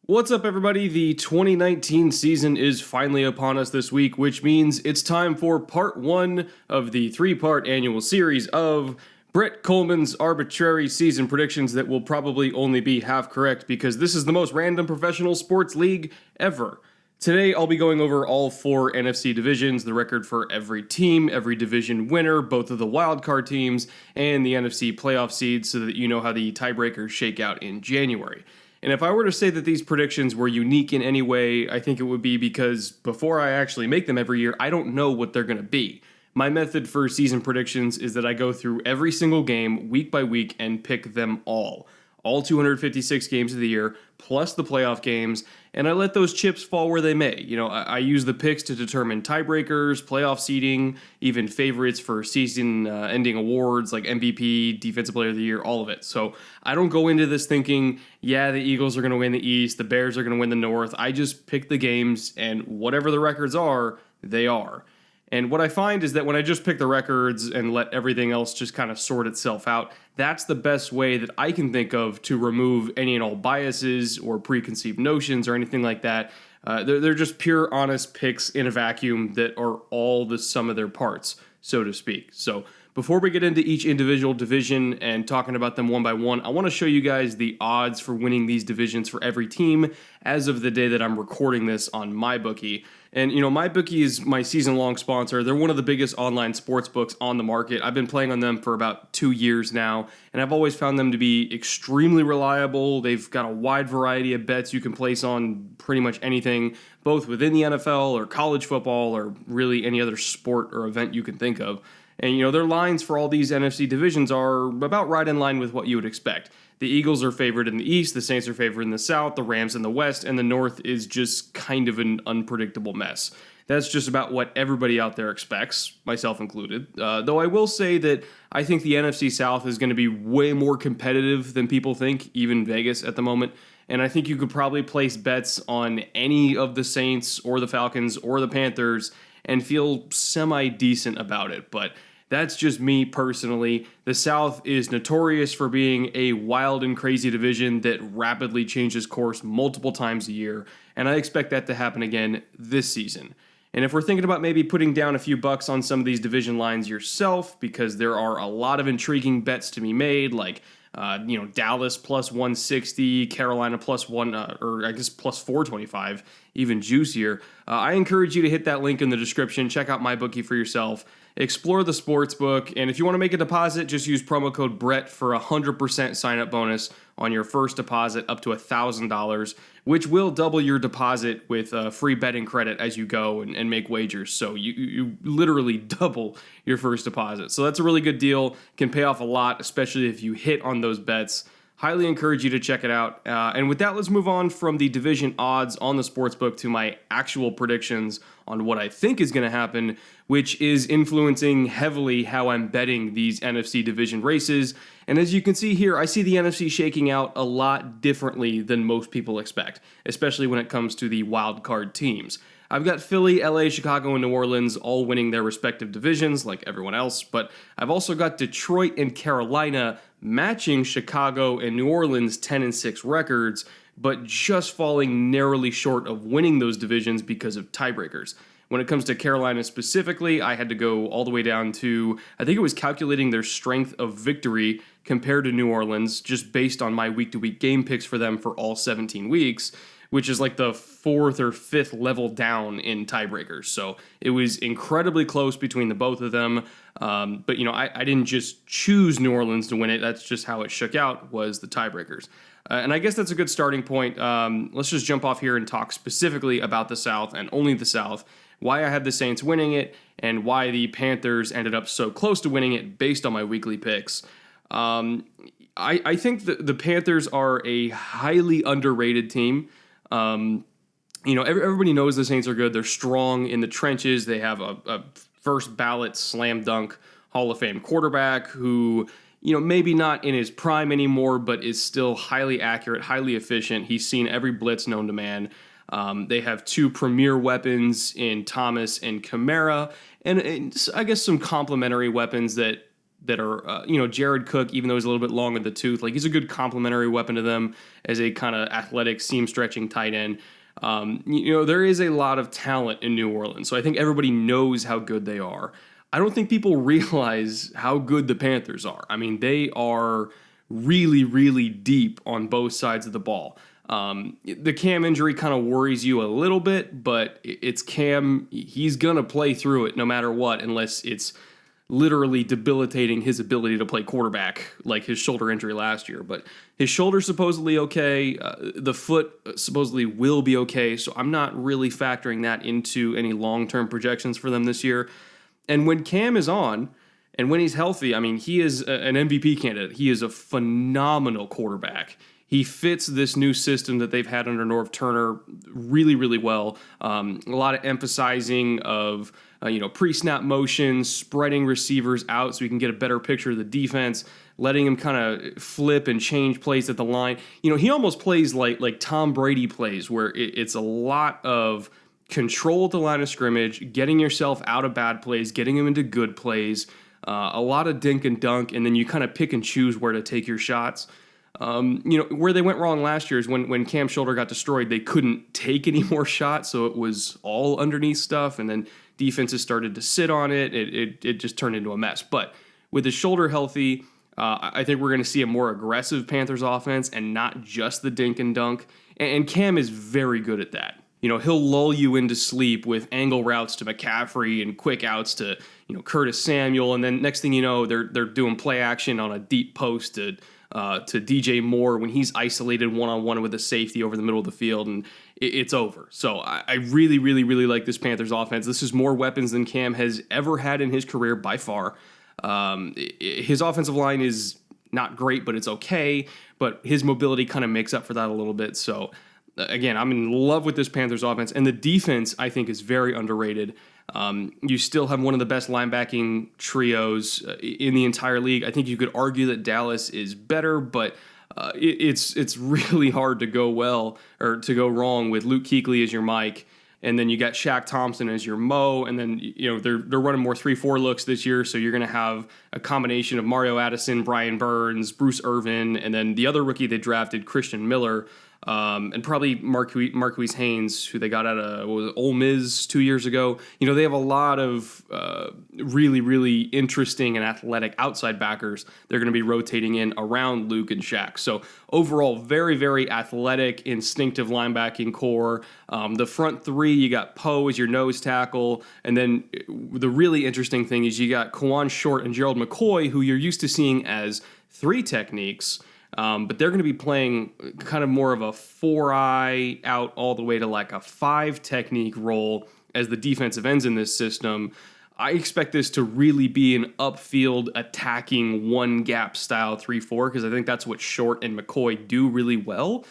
What's up, everybody? The 2019 season is finally upon us this week, which means it's time for part one of the three-part annual series of Brett Kollmann's arbitrary season predictions that will probably only be half correct because this is the most random professional sports league ever. Today, I'll be going over all four NFC divisions, the record for every team, every division winner, both of the wildcard teams, and the NFC playoff seeds so that you know how the tiebreakers shake out in January. And if I were to say that these predictions were unique in any way, I think it would be because before I actually make them every year, I don't know what they're going to be. My method for season predictions is that I go through every single game week by week and pick them all 256 games of the year, plus the playoff games, and I let those chips fall where they may. I use the picks to determine tiebreakers, playoff seeding, even favorites for season-ending awards like MVP, Defensive Player of the Year, all of it. So I don't go into this thinking, the Eagles are going to win the East, the Bears are going to win the North. I just pick the games, and whatever the records are, they are. And what I find is that when I just pick the records and let everything else just kind of sort itself out, that's the best way that I can think of to remove any and all biases or preconceived notions or anything like that. They're just pure, honest picks in a vacuum that are all the sum of their parts, so to speak. So before we get into each individual division and talking about them one by one, I want to show you guys the odds for winning these divisions for every team as of the day that I'm recording this on MyBookie. And, MyBookie is my season-long sponsor. They're one of the biggest online sports books on the market. I've been playing on them for about 2 years now, and I've always found them to be extremely reliable. They've got a wide variety of bets you can place on pretty much anything, both within the NFL or college football or really any other sport or event you can think of. And, their lines for all these NFC divisions are about right in line with what you would expect. The Eagles are favored in the East, the Saints are favored in the South, the Rams in the West, and the North is just kind of an unpredictable mess. That's just about what everybody out there expects, myself included. Though I will say that I think the NFC South is going to be way more competitive than people think, even Vegas at the moment. And I think you could probably place bets on any of the Saints or the Falcons or the Panthers and feel semi-decent about it. But that's just me personally. The South is notorious for being a wild and crazy division that rapidly changes course multiple times a year, and I expect that to happen again this season. And if we're thinking about maybe putting down a few bucks on some of these division lines yourself, because there are a lot of intriguing bets to be made, like Dallas plus 160, Carolina plus plus 425, even juicier. I encourage you to hit that link in the description. Check out MyBookie for yourself. Explore the sports book, and if you want to make a deposit, just use promo code Brett for a 100% sign-up bonus on your first deposit up to $1,000, which will double your deposit with free betting credit as you go and make wagers. So you literally double your first deposit. So that's a really good deal. Can pay off a lot, especially if you hit on those bets. Highly encourage you to check it out. And with that, let's move on from the division odds on the sportsbook to my actual predictions on what I think is going to happen, which is influencing heavily how I'm betting these NFC division races. And as you can see here, I see the NFC shaking out a lot differently than most people expect, especially when it comes to the wild card teams. I've got Philly, LA, Chicago, and New Orleans all winning their respective divisions like everyone else, but I've also got Detroit and Carolina matching Chicago and New Orleans' 10-6 records, but just falling narrowly short of winning those divisions because of tiebreakers. When it comes to Carolina specifically, I had to go all the way down to, I think it was calculating their strength of victory compared to New Orleans, just based on my week-to-week game picks for them for all 17 weeks, which is like the fourth or fifth level down in tiebreakers. So it was incredibly close between the both of them. But, I didn't just choose New Orleans to win it. That's just how it shook out, was the tiebreakers. And I guess that's a good starting point. Let's just jump off here and talk specifically about the South and only the South, why I have the Saints winning it, and why the Panthers ended up so close to winning it based on my weekly picks. I think the Panthers are a highly underrated team. Everybody knows the Saints are good. They're strong in the trenches. They have a first ballot slam dunk Hall of Fame quarterback who, maybe not in his prime anymore, but is still highly accurate, highly efficient. He's seen every blitz known to man. They have two premier weapons in Thomas and Kamara, and I guess some complementary weapons that that are, Jared Cook, even though he's a little bit long in the tooth, like he's a good complementary weapon to them as a kind of athletic seam stretching tight end. There is a lot of talent in New Orleans, so I think everybody knows how good they are. I don't think people realize how good the Panthers are. I mean, they are really, really deep on both sides of the ball. The Cam injury kind of worries you a little bit, but it's Cam. He's going to play through it no matter what, unless it's literally debilitating his ability to play quarterback, like his shoulder injury last year. But his shoulder's supposedly okay. The foot supposedly will be okay, so I'm not really factoring that into any long-term projections for them this year. And when Cam is on, and when he's healthy, I mean, he is an MVP candidate. He is a phenomenal quarterback. He fits this new system that they've had under Norv Turner really, really well. A lot of emphasizing of, pre-snap motions, spreading receivers out so we can get a better picture of the defense, letting him kind of flip and change plays at the line. He almost plays like Tom Brady plays, where it's a lot of control at the line of scrimmage, getting yourself out of bad plays, getting him into good plays, a lot of dink and dunk, and then you kind of pick and choose where to take your shots. Where they went wrong last year is when Cam's shoulder got destroyed, they couldn't take any more shots, so it was all underneath stuff, and then defenses started to sit on it. It just turned into a mess. But with his shoulder healthy, I think we're going to see a more aggressive Panthers offense and not just the dink and dunk, and Cam is very good at that. He'll lull you into sleep with angle routes to McCaffrey and quick outs to, Curtis Samuel. And then next thing you know, they're doing play action on a deep post to DJ Moore when he's isolated one-on-one with a safety over the middle of the field, and it's over. So I really, really, really like this Panthers offense. This is more weapons than Cam has ever had in his career by far. His offensive line is not great, but it's okay. But his mobility kind of makes up for that a little bit. So again, I'm in love with this Panthers offense, and the defense, I think, is very underrated. You still have one of the best linebacking trios in the entire league. I think you could argue that Dallas is better, but it's really hard to go wrong with Luke Kuechly as your Mike, and then you got Shaq Thompson as your Mo, and then they're running more 3-4 looks this year, so you're going to have a combination of Mario Addison, Brian Burns, Bruce Irvin, and then the other rookie they drafted, Christian Miller. And probably Marquise Haynes, who they got out of Ole Miss 2 years ago. They have a lot of really, really interesting and athletic outside backers they're going to be rotating in around Luke and Shaq. So overall, very, very athletic, instinctive linebacking core. The front three, you got Poe as your nose tackle. And then the really interesting thing is you got Kawan Short and Gerald McCoy, who you're used to seeing as three techniques. But they're going to be playing kind of more of a 4-eye out all the way to like a 5 technique role as the defensive ends in this system. I expect this to really be an upfield attacking one gap style 3-4 because I think that's what Short and McCoy do really well.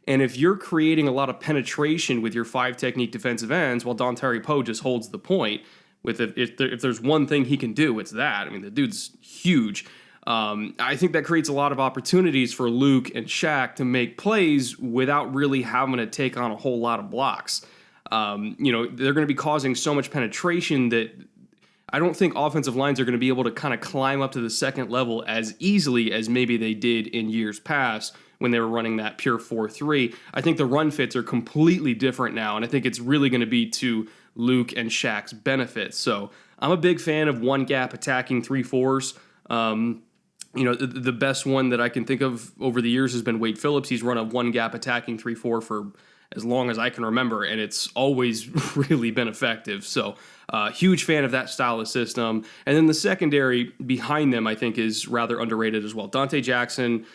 And if you're creating a lot of penetration with your 5 technique defensive ends while Dontari Poe just holds the point, if there's one thing he can do, it's that. I mean, the dude's huge. I think that creates a lot of opportunities for Luke and Shaq to make plays without really having to take on a whole lot of blocks. They're going to be causing so much penetration that I don't think offensive lines are going to be able to kind of climb up to the second level as easily as maybe they did in years past when they were running that pure 4-3. I think the run fits are completely different now, and I think it's really going to be to Luke and Shaq's benefit. So I'm a big fan of one gap attacking 3-4s. The best one that I can think of over the years has been Wade Phillips. He's run a one-gap attacking 3-4 for as long as I can remember, and it's always really been effective. So, huge fan of that style of system. And then the secondary behind them, I think, is rather underrated as well. Dante Jackson,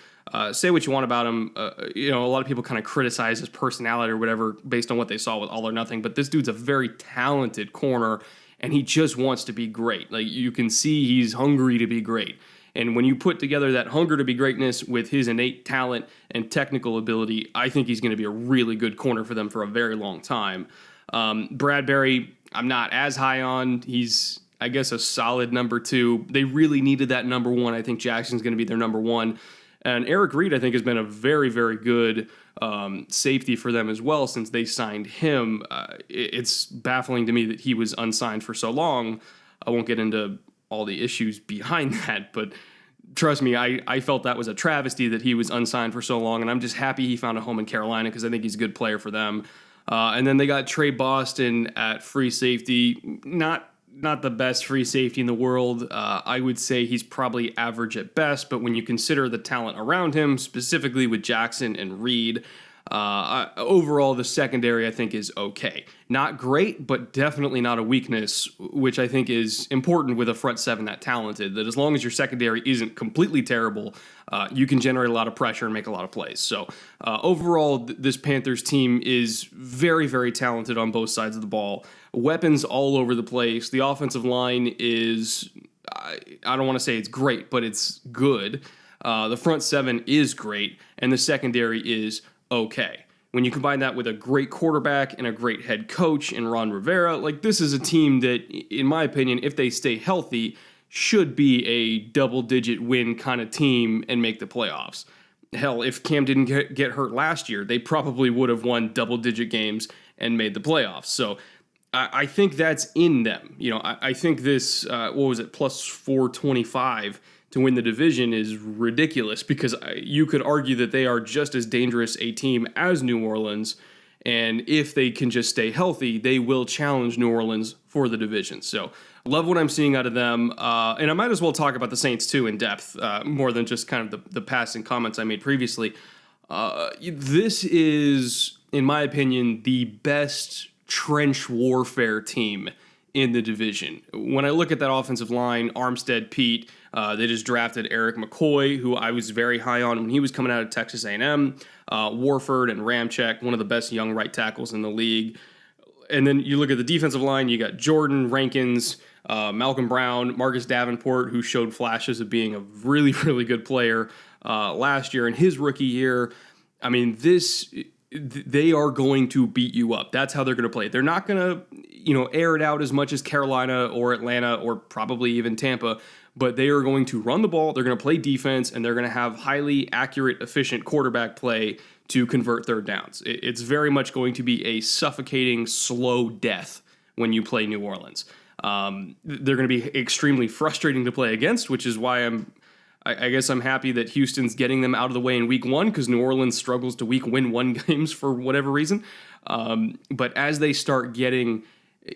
say what you want about him. A lot of people kind of criticize his personality or whatever based on what they saw with All or Nothing, but this dude's a very talented corner, and he just wants to be great. Like, you can see he's hungry to be great. And when you put together that hunger to be greatness with his innate talent and technical ability, I think he's going to be a really good corner for them for a very long time. Bradbury, I'm not as high on. He's, I guess, a solid number 2. They really needed that number 1. I think Jackson's going to be their number 1. And Eric Reed, I think, has been a very, very good safety for them as well since they signed him. It's baffling to me that he was unsigned for so long. I won't get into all the issues behind that. But trust me, I felt that was a travesty that he was unsigned for so long, and I'm just happy he found a home in Carolina because I think he's a good player for them. And then they got Trey Boston at free safety. Not the best free safety in the world. I would say he's probably average at best, but when you consider the talent around him, specifically with Jackson and Reed, overall, the secondary, I think, is okay. Not great, but definitely not a weakness, which I think is important with a front seven that talented, that as long as your secondary isn't completely terrible, you can generate a lot of pressure and make a lot of plays. So overall, this Panthers team is very, very talented on both sides of the ball. Weapons all over the place. The offensive line is, I don't want to say it's great, but it's good. The front seven is great, and the secondary is okay. When you combine that with a great quarterback and a great head coach in Ron Rivera, like, this is a team that, in my opinion, if they stay healthy, should be a double-digit win kind of team and make the playoffs. Hell, if Cam didn't get hurt last year, they probably would have won double-digit games and made the playoffs. So I think that's in them. You know, I think this, plus 425 to win the division is ridiculous, because you could argue that they are just as dangerous a team as New Orleans, and if they can just stay healthy, they will challenge New Orleans for the division. So love what I'm seeing out of them, and I might as well talk about the Saints too in depth, more than just kind of the passing comments I made previously. This is, in my opinion, the best trench warfare team in the division. When I look at that offensive line, Armstead, Pete, they just drafted Eric McCoy, who I was very high on when he was coming out of Texas A&M, Warford and Ramczyk, one of the best young right tackles in the league. And then you look at the defensive line, you got Jordan, Rankins, Malcolm Brown, Marcus Davenport, who showed flashes of being a really, really good player last year in his rookie year. I mean, they are going to beat you up. That's how they're going to play. They're not going to, air it out as much as Carolina or Atlanta or probably even Tampa, but they are going to run the ball, they're going to play defense, and they're going to have highly accurate, efficient quarterback play to convert third downs. It's very much going to be a suffocating, slow death when you play New Orleans. They're going to be extremely frustrating to play against, which is why I guess I'm happy that Houston's getting them out of the way in week one, because New Orleans struggles to win one games for whatever reason. But as they start getting,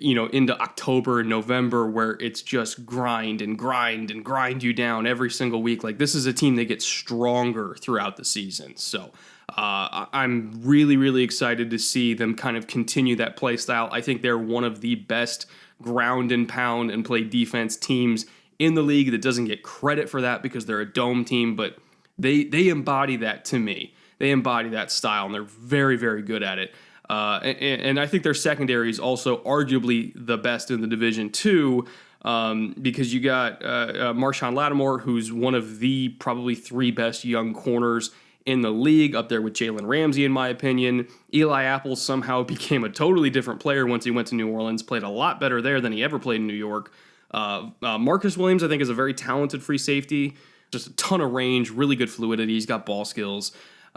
into October and November, where it's just grind you down every single week, like, this is a team that gets stronger throughout the season. So I'm really, really excited to see them kind of continue that play style. I think they're one of the best ground and pound and play defense teams in the league that doesn't get credit for that because they're a dome team, but they embody that to me. They embody that style, and they're very, very good at it. And I think their secondary is also arguably the best in the division too, because you got Marshawn Lattimore, who's one of the probably three best young corners in the league, up there with Jalen Ramsey, in my opinion. Eli Apple somehow became a totally different player once he went to New Orleans, played a lot better there than he ever played in New York. Marcus Williams, I think, is a very talented free safety, just a ton of range, really good fluidity. He's got ball skills.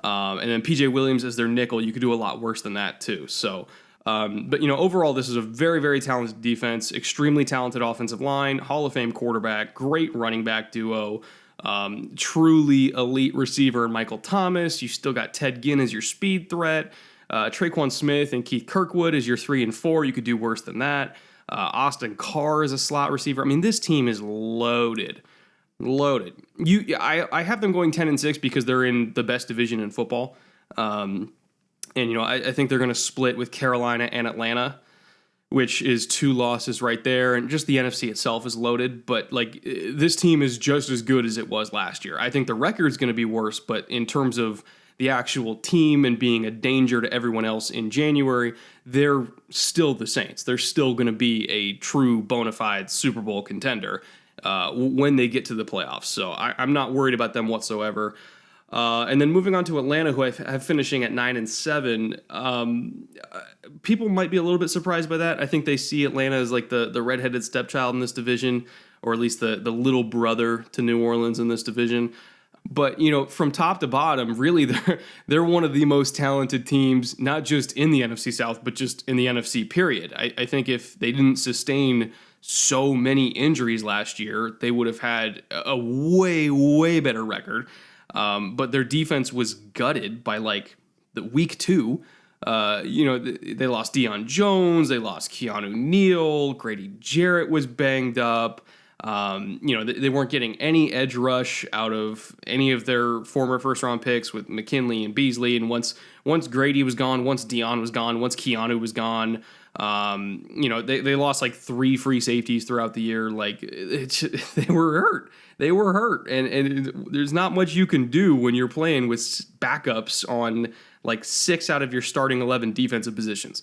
And then PJ Williams is their nickel. You could do a lot worse than that too. So, but overall, this is a very, very talented defense, extremely talented offensive line, Hall of Fame quarterback, great running back duo, truly elite receiver Michael Thomas. You still got Ted Ginn as your speed threat, Traquan Smith and Keith Kirkwood as your 3 and 4. You could do worse than that. Austin Carr is a slot receiver. I mean, this team is loaded. I have them going 10-6 because they're in the best division in football. And I think they're going to split with Carolina and Atlanta, which is 2 losses right there. And just the NFC itself is loaded. But this team is just as good as it was last year. I think the record is going to be worse, but in terms of the actual team and being a danger to everyone else in January, they're still the Saints. They're still going to be a true bona fide Super Bowl contender when they get to the playoffs. So I'm not worried about them whatsoever. And then moving on to Atlanta, who I have finishing at 9-7. People might be a little bit surprised by that. I think they see Atlanta as like the redheaded stepchild in this division, or at least the little brother to New Orleans in this division. But, from top to bottom, really, they're one of the most talented teams, not just in the NFC South, but just in the NFC, period. I think if they didn't sustain so many injuries last year, they would have had a way, way better record. But their defense was gutted by like the week 2. They lost Deion Jones, they lost Keanu Neal, Grady Jarrett was banged up. They weren't getting any edge rush out of any of their former first-round picks with McKinley and Beasley. And once Grady was gone, once Deion was gone, once Keanu was gone, they lost like 3 free safeties throughout the year. Like they were hurt. They were hurt, and there's not much you can do when you're playing with backups on like 6 out of your starting 11 defensive positions.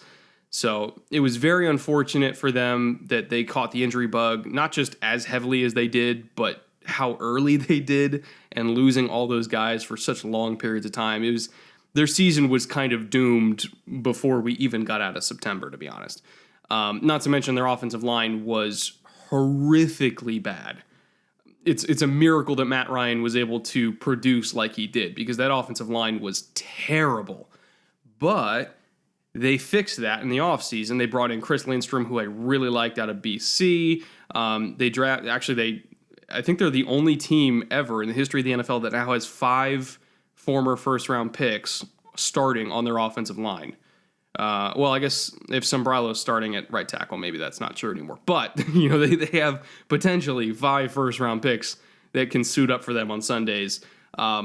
So it was very unfortunate for them that they caught the injury bug, not just as heavily as they did, but how early they did, and losing all those guys for such long periods of time. Their season was kind of doomed before we even got out of September, to be honest. Not to mention their offensive line was horrifically bad. It's a miracle that Matt Ryan was able to produce like he did, because that offensive line was terrible. But they fixed that in the offseason. They brought in Chris Lindstrom, who I really liked out of BC. I think they're the only team ever in the history of the NFL that now has 5 former first-round picks starting on their offensive line. I guess if Sombralo's starting at right tackle, maybe that's not true anymore. But, they have potentially 5 first-round picks that can suit up for them on Sundays,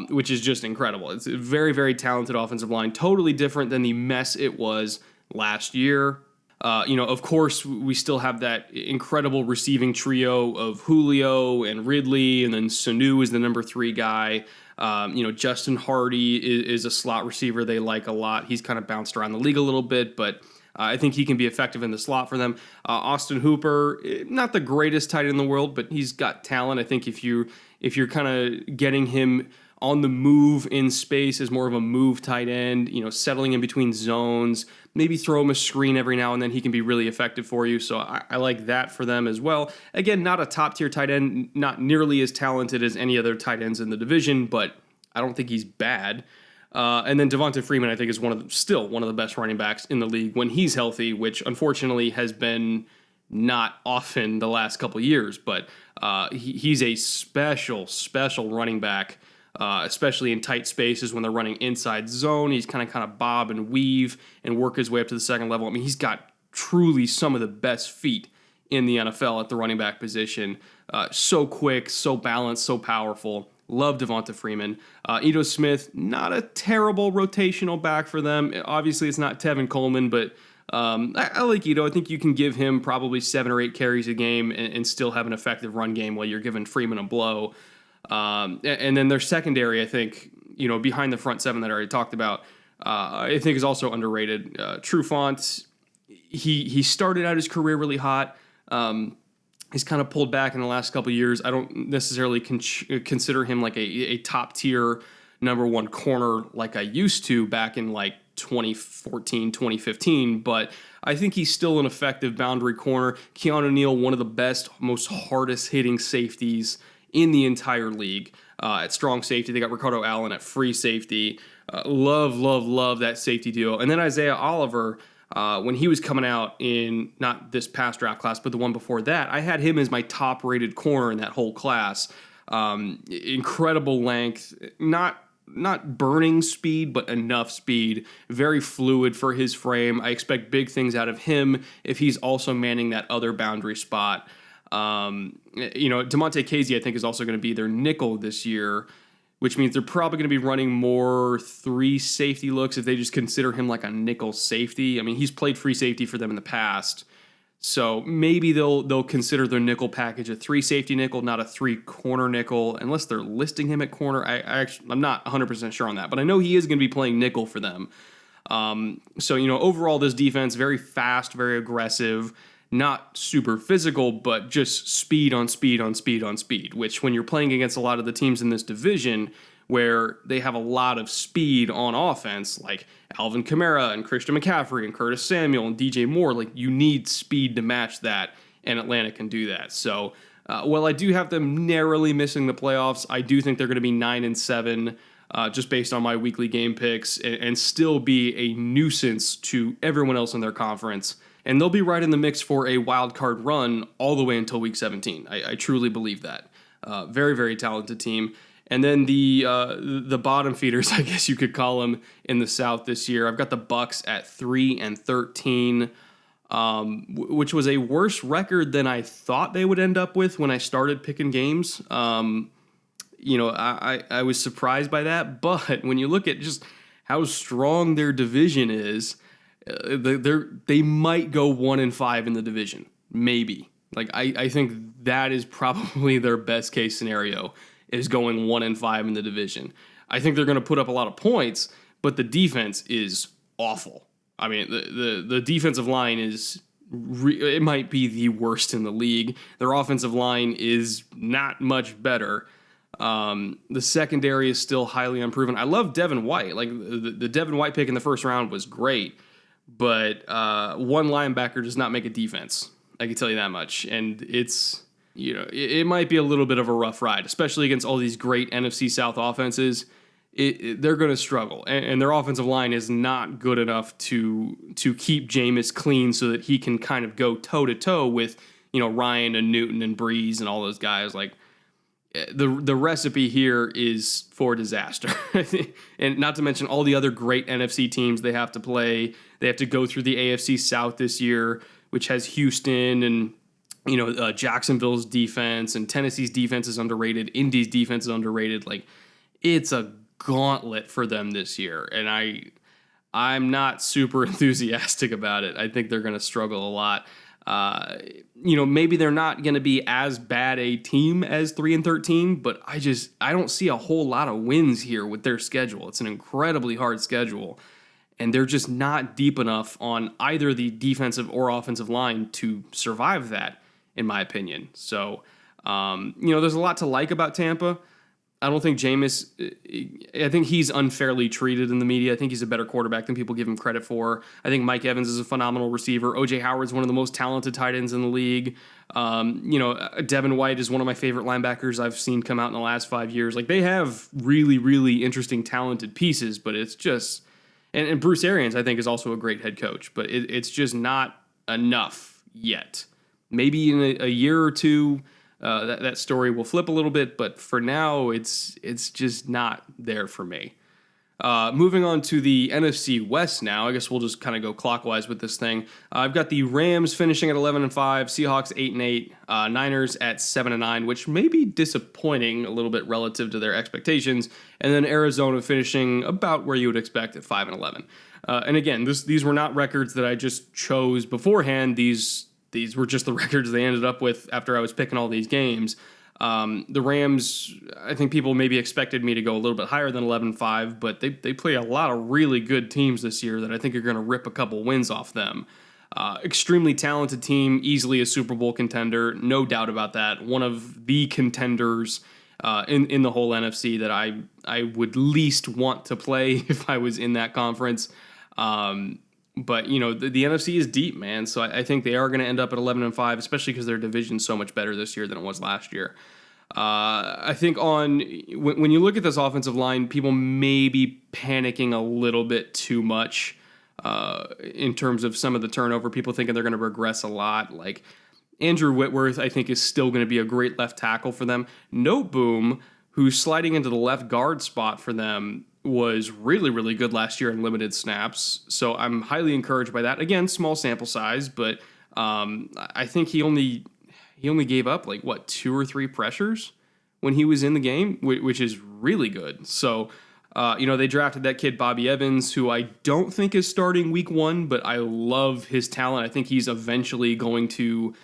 which is just incredible. It's a very, very talented offensive line, totally different than the mess it was last year. Of course, we still have that incredible receiving trio of Julio and Ridley, and then Sanu is the number 3 guy. Justin Hardy is a slot receiver they like a lot. He's kind of bounced around the league a little bit, but I think he can be effective in the slot for them. Austin Hooper, not the greatest tight end in the world, but he's got talent. I think if you're kind of getting him on the move in space as more of a move tight end, settling in between zones, maybe throw him a screen every now and then, he can be really effective for you. So I like that for them as well. Again, not a top tier tight end, not nearly as talented as any other tight ends in the division, but I don't think he's bad. And then Devonta Freeman, I think, is still one of the best running backs in the league when he's healthy, which unfortunately has been not often the last couple of years. But he's a special running back, especially in tight spaces when they're running inside zone. He's kind of bob and weave and work his way up to the second level. I mean, he's got truly some of the best feet in the NFL at the running back position. So quick, so balanced, so powerful. Love Devonta Freeman. Ito Smith, not a terrible rotational back for them. Obviously, it's not Tevin Kollmann, but I like Ito. I think you can give him probably 7 or 8 carries a game and still have an effective run game while you're giving Freeman a blow. And then their secondary, I think, behind the front 7 that I already talked about, I think is also underrated. Trufant, he started out his career really hot. He's kind of pulled back in the last couple of years. I don't necessarily consider him like a top tier number 1 corner like I used to back in like 2014, 2015, but I think he's still an effective boundary corner. Keanu Neal, one of the best, most hardest hitting safeties in the entire league. At strong safety, they got Ricardo Allen at free safety. Love that safety duo. And then Isaiah Oliver, when he was coming out in not this past draft class, but the one before that, I had him as my top-rated corner in that whole class. Incredible length, not burning speed, but enough speed. Very fluid for his frame. I expect big things out of him if he's also manning that other boundary spot. DeMonte Casey, I think, is also going to be their nickel this year, which means they're probably going to be running more 3 safety looks if they just consider him like a nickel safety. I mean, he's played free safety for them in the past, so maybe they'll consider their nickel package a 3 safety nickel, not a 3 corner nickel, unless they're listing him at corner. I'm not 100% sure on that, but I know he is going to be playing nickel for them. Overall, this defense, very fast, very aggressive, not super physical, but just speed on speed on speed on speed, which when you're playing against a lot of the teams in this division where they have a lot of speed on offense, like Alvin Kamara and Christian McCaffrey and Curtis Samuel and DJ Moore, like you need speed to match that, and Atlanta can do that. So while I do have them narrowly missing the playoffs, I do think they're going to be 9-7 just based on my weekly game picks and still be a nuisance to everyone else in their conference and they'll be right in the mix for a wild card run all the way until week 17. I truly believe that. Very, very talented team. And then the bottom feeders, I guess you could call them, in the South this year. I've got the Bucks at 3-13, which was a worse record than I thought they would end up with when I started picking games. I was surprised by that. But when you look at just how strong their division is, they might go 1-5 in the division, maybe. Like I think that is probably their best case scenario, is going 1-5 in the division. I think they're going to put up a lot of points, but the defense is awful. I mean, the defensive line is it might be the worst in the league. Their offensive line is not much better. The secondary is still highly unproven. I love Devin White. Like the Devin White pick in the first round was great, but one linebacker does not make a defense. I can tell you that much. And it's, it might be a little bit of a rough ride, especially against all these great NFC South offenses. They're going to struggle, and their offensive line is not good enough to keep Jameis clean so that he can kind of go toe to toe with Ryan and Newton and Breeze and all those guys. Like the recipe here is for disaster, and not to mention all the other great NFC teams they have to play. They have to go through the AFC South this year, which has Houston and Jacksonville's defense, and Tennessee's defense is underrated. Indy's defense is underrated. Like it's a gauntlet for them this year, and I'm not super enthusiastic about it. I think they're going to struggle a lot. Maybe they're not going to be as bad a team as 3-13, but I don't see a whole lot of wins here with their schedule. It's an incredibly hard schedule, and they're just not deep enough on either the defensive or offensive line to survive that, in my opinion. So, there's a lot to like about Tampa. I don't think Jameis, I think he's unfairly treated in the media. I think he's a better quarterback than people give him credit for. I think Mike Evans is a phenomenal receiver. O.J. Howard's one of the most talented tight ends in the league. Devin White is one of my favorite linebackers I've seen come out in the last 5 years. Like, they have really, really interesting, talented pieces, but it's just, and Bruce Arians, I think, is also a great head coach, but it's just not enough yet. Maybe in a year or two, that story will flip a little bit, but for now, it's just not there for me. Moving on to the NFC West now, I guess we'll just kind of go clockwise with this thing. I've got the Rams finishing at 11-5, Seahawks 8-8, Niners at 7-9, which may be disappointing a little bit relative to their expectations, and then Arizona finishing about where you would expect at 5-11. And again, these were not records that I just chose beforehand. These were just the records they ended up with after I was picking all these games. The Rams, I think people maybe expected me to go a little bit higher than 11-5, but they play a lot of really good teams this year that I think are going to rip a couple wins off them. Extremely talented team, easily a Super Bowl contender, no doubt about that. One of the contenders in the whole NFC that I would least want to play if I was in that conference. But, the NFC is deep, man. So I think they are going to end up at 11-5, especially because their division's so much better this year than it was last year. I think when you look at this offensive line, people may be panicking a little bit too much in terms of some of the turnover. People thinking they're going to regress a lot. Like Andrew Whitworth, I think, is still going to be a great left tackle for them. Noteboom, who's sliding into the left guard spot for them, was really, really good last year in limited snaps. So I'm highly encouraged by that. Again, small sample size, but I think he only gave up 2 or 3 pressures when he was in the game, which is really good. So, they drafted that kid Bobby Evans, who I don't think is starting week 1, but I love his talent. I think he's eventually going to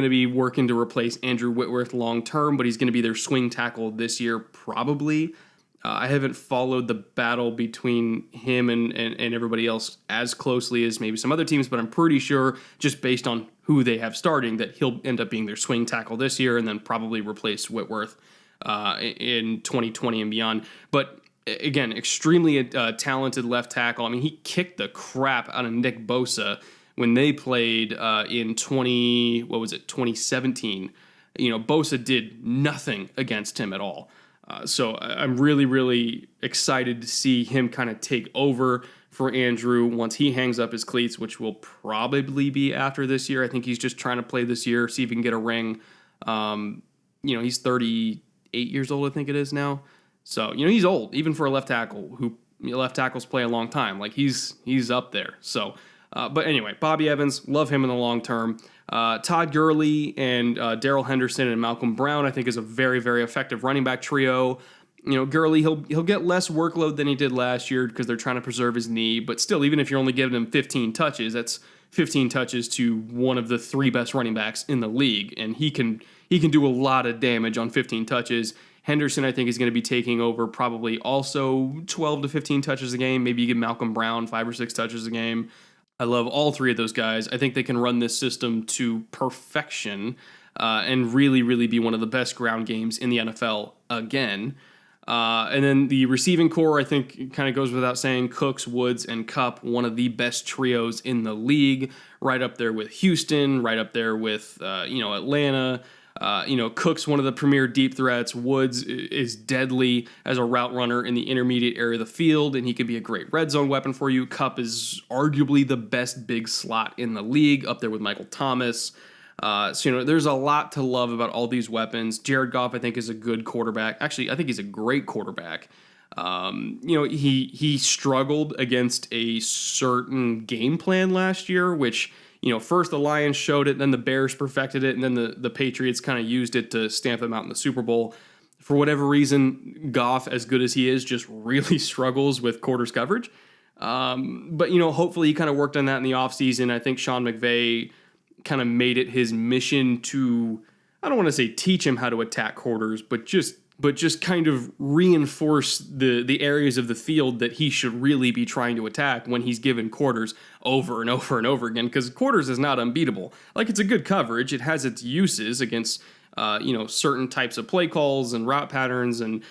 be working to replace Andrew Whitworth long term, but he's going to be their swing tackle this year probably. I haven't followed the battle between him and everybody else as closely as maybe some other teams, but I'm pretty sure, just based on who they have starting, that he'll end up being their swing tackle this year and then probably replace Whitworth in 2020 and beyond. But again, extremely talented left tackle. I mean, he kicked the crap out of Nick Bosa when they played in 2017. Bosa did nothing against him at all. So I'm really, really excited to see him kind of take over for Andrew once he hangs up his cleats, which will probably be after this year. I think he's just trying to play this year, see if he can get a ring. He's 38 years old, I think it is now. So, he's old, even for a left tackle who left tackles play a long time. Like, he's up there. So, but anyway, Bobby Evans, love him in the long term. Todd Gurley and Darrell Henderson and Malcolm Brown, I think, is a very, very effective running back trio. Gurley, he'll get less workload than he did last year because they're trying to preserve his knee. But still, even if you're only giving him 15 touches, that's 15 touches to one of the 3 best running backs in the league, and he can do a lot of damage on 15 touches. Henderson, I think, is going to be taking over probably also 12 to 15 touches a game. Maybe you give Malcolm Brown 5 or 6 touches a game. I love all 3 of those guys. I think they can run this system to perfection and really, really be one of the best ground games in the NFL again. And then the receiving core, I think, kind of goes without saying. Cooks, Woods, and Kupp, one of the best trios in the league. Right up there with Houston, right up there with, Atlanta. Cook's one of the premier deep threats. Woods is deadly as a route runner in the intermediate area of the field, and he could be a great red zone weapon for you. Kupp is arguably the best big slot in the league, up there with Michael Thomas. There's a lot to love about all these weapons. Jared Goff, I think, is a good quarterback. Actually, I think he's a great quarterback. He struggled against a certain game plan last year, which, first the Lions showed it, then the Bears perfected it, and then the Patriots kind of used it to stamp them out in the Super Bowl. For whatever reason, Goff, as good as he is, just really struggles with quarters coverage. But hopefully he kind of worked on that in the offseason. I think Sean McVay kind of made it his mission to, I don't want to say teach him how to attack quarters, but just kind of reinforce the areas of the field that he should really be trying to attack when he's given quarters over and over and over again, because quarters is not unbeatable. Like, it's a good coverage. It has its uses against, certain types of play calls and route patterns, and,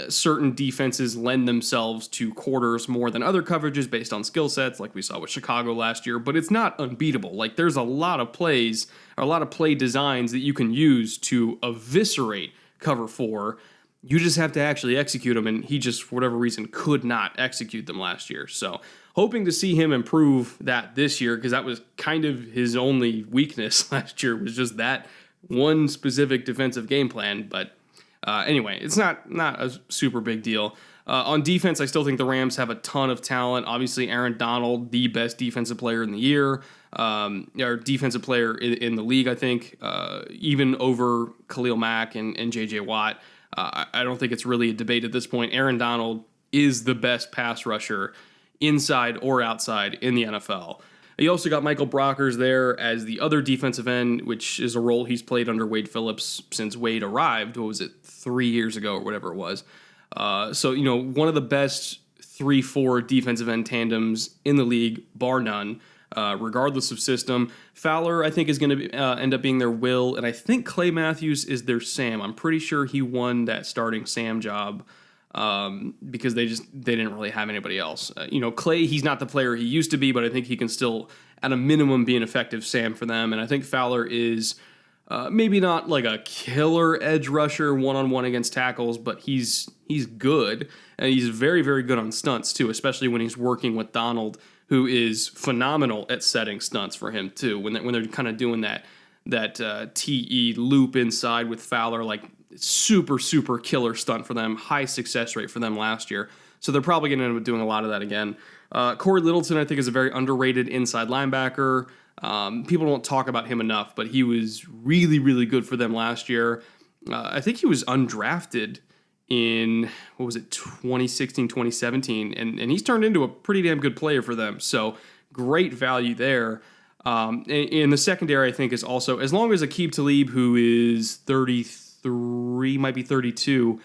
certain defenses lend themselves to quarters more than other coverages based on skill sets, like we saw with Chicago last year, but it's not unbeatable. Like, there's a lot of plays, or a lot of play designs that you can use to eviscerate cover 4. You just have to actually execute them, and he just, for whatever reason, could not execute them last year. So hoping to see him improve that this year, because that was kind of his only weakness last year, was just that one specific defensive game plan. But anyway, it's not a super big deal. On defense, I still think the Rams have a ton of talent. Obviously, Aaron Donald, the best defensive player in the year, or defensive player in the league, I think, even over Khalil Mack and J.J. Watt. I don't think it's really a debate at this point. Aaron Donald is the best pass rusher inside or outside in the NFL. You also got Michael Brockers there as the other defensive end, which is a role he's played under Wade Phillips since Wade arrived. What was it, 3 years ago or whatever it was? One of the best 3-4 defensive end tandems in the league, bar none, regardless of system. Fowler, I think, is going to end up being their Will, and I think Clay Matthews is their Sam. I'm pretty sure he won that starting Sam job because they didn't really have anybody else. Clay, he's not the player he used to be, but I think he can still, at a minimum, be an effective Sam for them. And I think Fowler is maybe not like a killer edge rusher one-on-one against tackles, but he's good, and he's very, very good on stunts too, especially when he's working with Donald, who is phenomenal at setting stunts for him too. When they're kind of doing that TE loop inside with Fowler, like super, super killer stunt for them, high success rate for them last year. So they're probably going to end up doing a lot of that again. Corey Littleton, I think, is a very underrated inside linebacker. People don't talk about him enough, but he was really, really good for them last year. I think he was undrafted in, 2016, 2017, and he's turned into a pretty damn good player for them. So great value there. In the secondary, I think, is also, as long as Aqib Talib, who is 33, might be 32,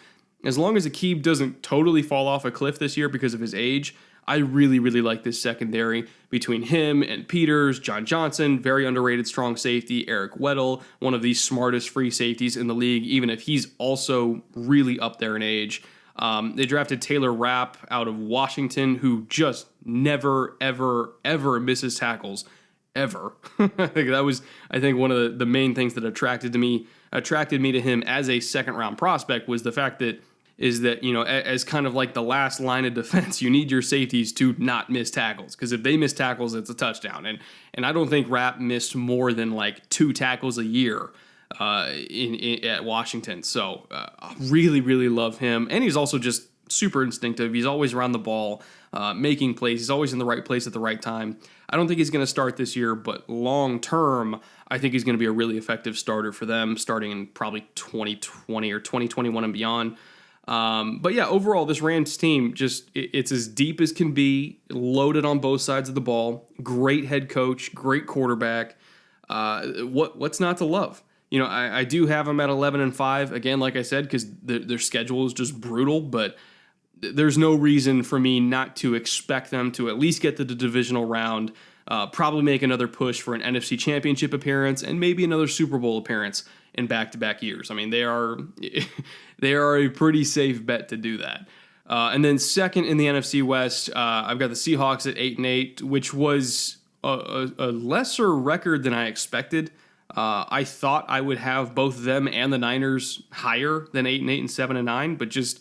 as long as Aqib doesn't totally fall off a cliff this year because of his age, I really, really like this secondary between him and Peters, John Johnson, very underrated strong safety, Eric Weddle, one of the smartest free safeties in the league, even if he's also really up there in age. They drafted Taylor Rapp out of Washington, who just never, ever, ever misses tackles, ever. I think that was, one of the main things that attracted me to him as a second-round prospect was the fact that is that, as kind of like the last line of defense, you need your safeties to not miss tackles, because if they miss tackles, it's a touchdown. And I don't think Rapp missed more than like 2 tackles a year at Washington. So really, really love him. And he's also just super instinctive. He's always around the ball, making plays. He's always in the right place at the right time. I don't think he's going to start this year, but long term, I think he's going to be a really effective starter for them, starting in probably 2020 or 2021 and beyond. But yeah, overall, this Rams team, it's as deep as can be, loaded on both sides of the ball, great head coach, great quarterback. What's not to love? I do have them at 11-5, again, like I said, because their schedule is just brutal, but there's no reason for me not to expect them to at least get to the divisional round, probably make another push for an NFC Championship appearance, and maybe another Super Bowl appearance in back-to-back years. I mean, they are a pretty safe bet to do that. And then second in the NFC West, I've got the Seahawks at 8-8, which was a lesser record than I expected. I thought I would have both them and the Niners higher than 8-8 and 7-9, but just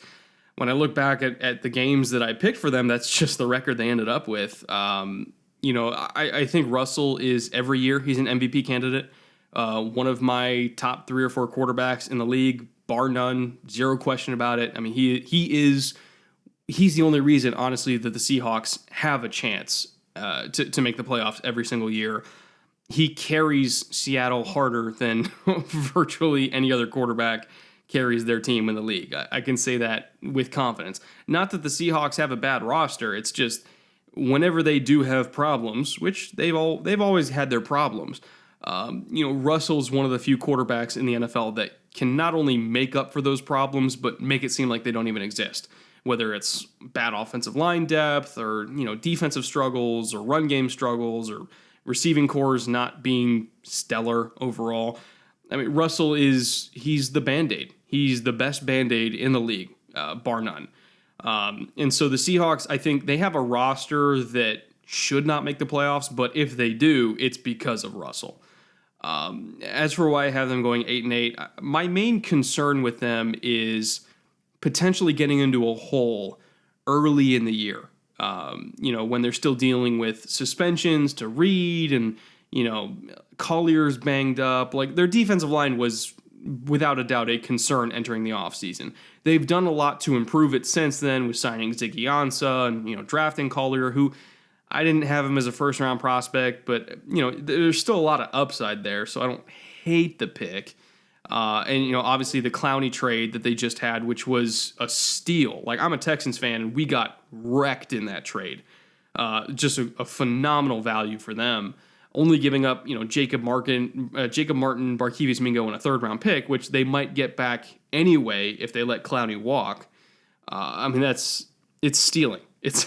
when I look back at the games that I picked for them, that's just the record they ended up with. I think Russell is, every year, he's an MVP candidate. One of my top 3 or 4 quarterbacks in the league, bar none, zero question about it. I mean, he's the only reason, honestly, that the Seahawks have a chance to make the playoffs every single year. He carries Seattle harder than virtually any other quarterback carries their team in the league. I can say that with confidence. Not that the Seahawks have a bad roster. It's just whenever they do have problems, which they've always had their problems. Russell's one of the few quarterbacks in the NFL that can not only make up for those problems, but make it seem like they don't even exist. Whether it's bad offensive line depth, or defensive struggles, or run game struggles, or receiving cores not being stellar overall. I mean, Russell he's the Band-Aid. He's the best Band-Aid in the league, bar none. And so the Seahawks, I think they have a roster that should not make the playoffs, but if they do, it's because of Russell. As for why I have them going 8-8, my main concern with them is potentially getting into a hole early in the year. When they're still dealing with suspensions to Reed, and Collier's banged up. Like, their defensive line was without a doubt a concern entering the offseason. They've done a lot to improve it since then, with signing Ziggy Ansah and drafting Collier, who I didn't have him as a first round prospect, but there's still a lot of upside there, so I don't hate the pick. And obviously the Clowney trade that they just had, which was a steal. Like, I'm a Texans fan, and we got wrecked in that trade. Just a phenomenal value for them. Only giving up, Jacob Martin, Barkevius Mingo, and a 3rd round pick, which they might get back anyway if they let Clowney walk. It's stealing. It's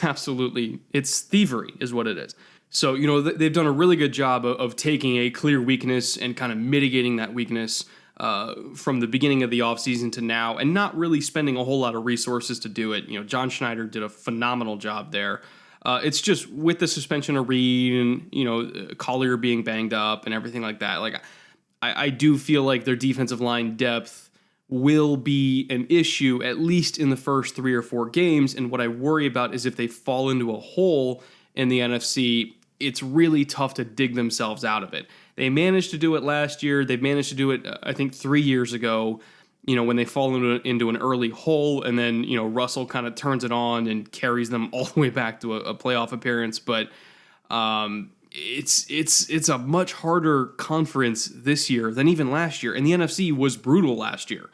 thievery is what it is. So, they've done a really good job of taking a clear weakness and kind of mitigating that weakness from the beginning of the offseason to now, and not really spending a whole lot of resources to do it. John Schneider did a phenomenal job there. It's just with the suspension of Reed and, Collier being banged up and everything like that. Like, I do feel like their defensive line depth will be an issue, at least in the first 3 or 4 games. And what I worry about is if they fall into a hole in the NFC, it's really tough to dig themselves out of it. They managed to do it last year. They've managed to do it, I think, 3 years ago, when they fall into an early hole, and then, Russell kind of turns it on and carries them all the way back to a playoff appearance. But it's a much harder conference this year than even last year. And the NFC was brutal last year.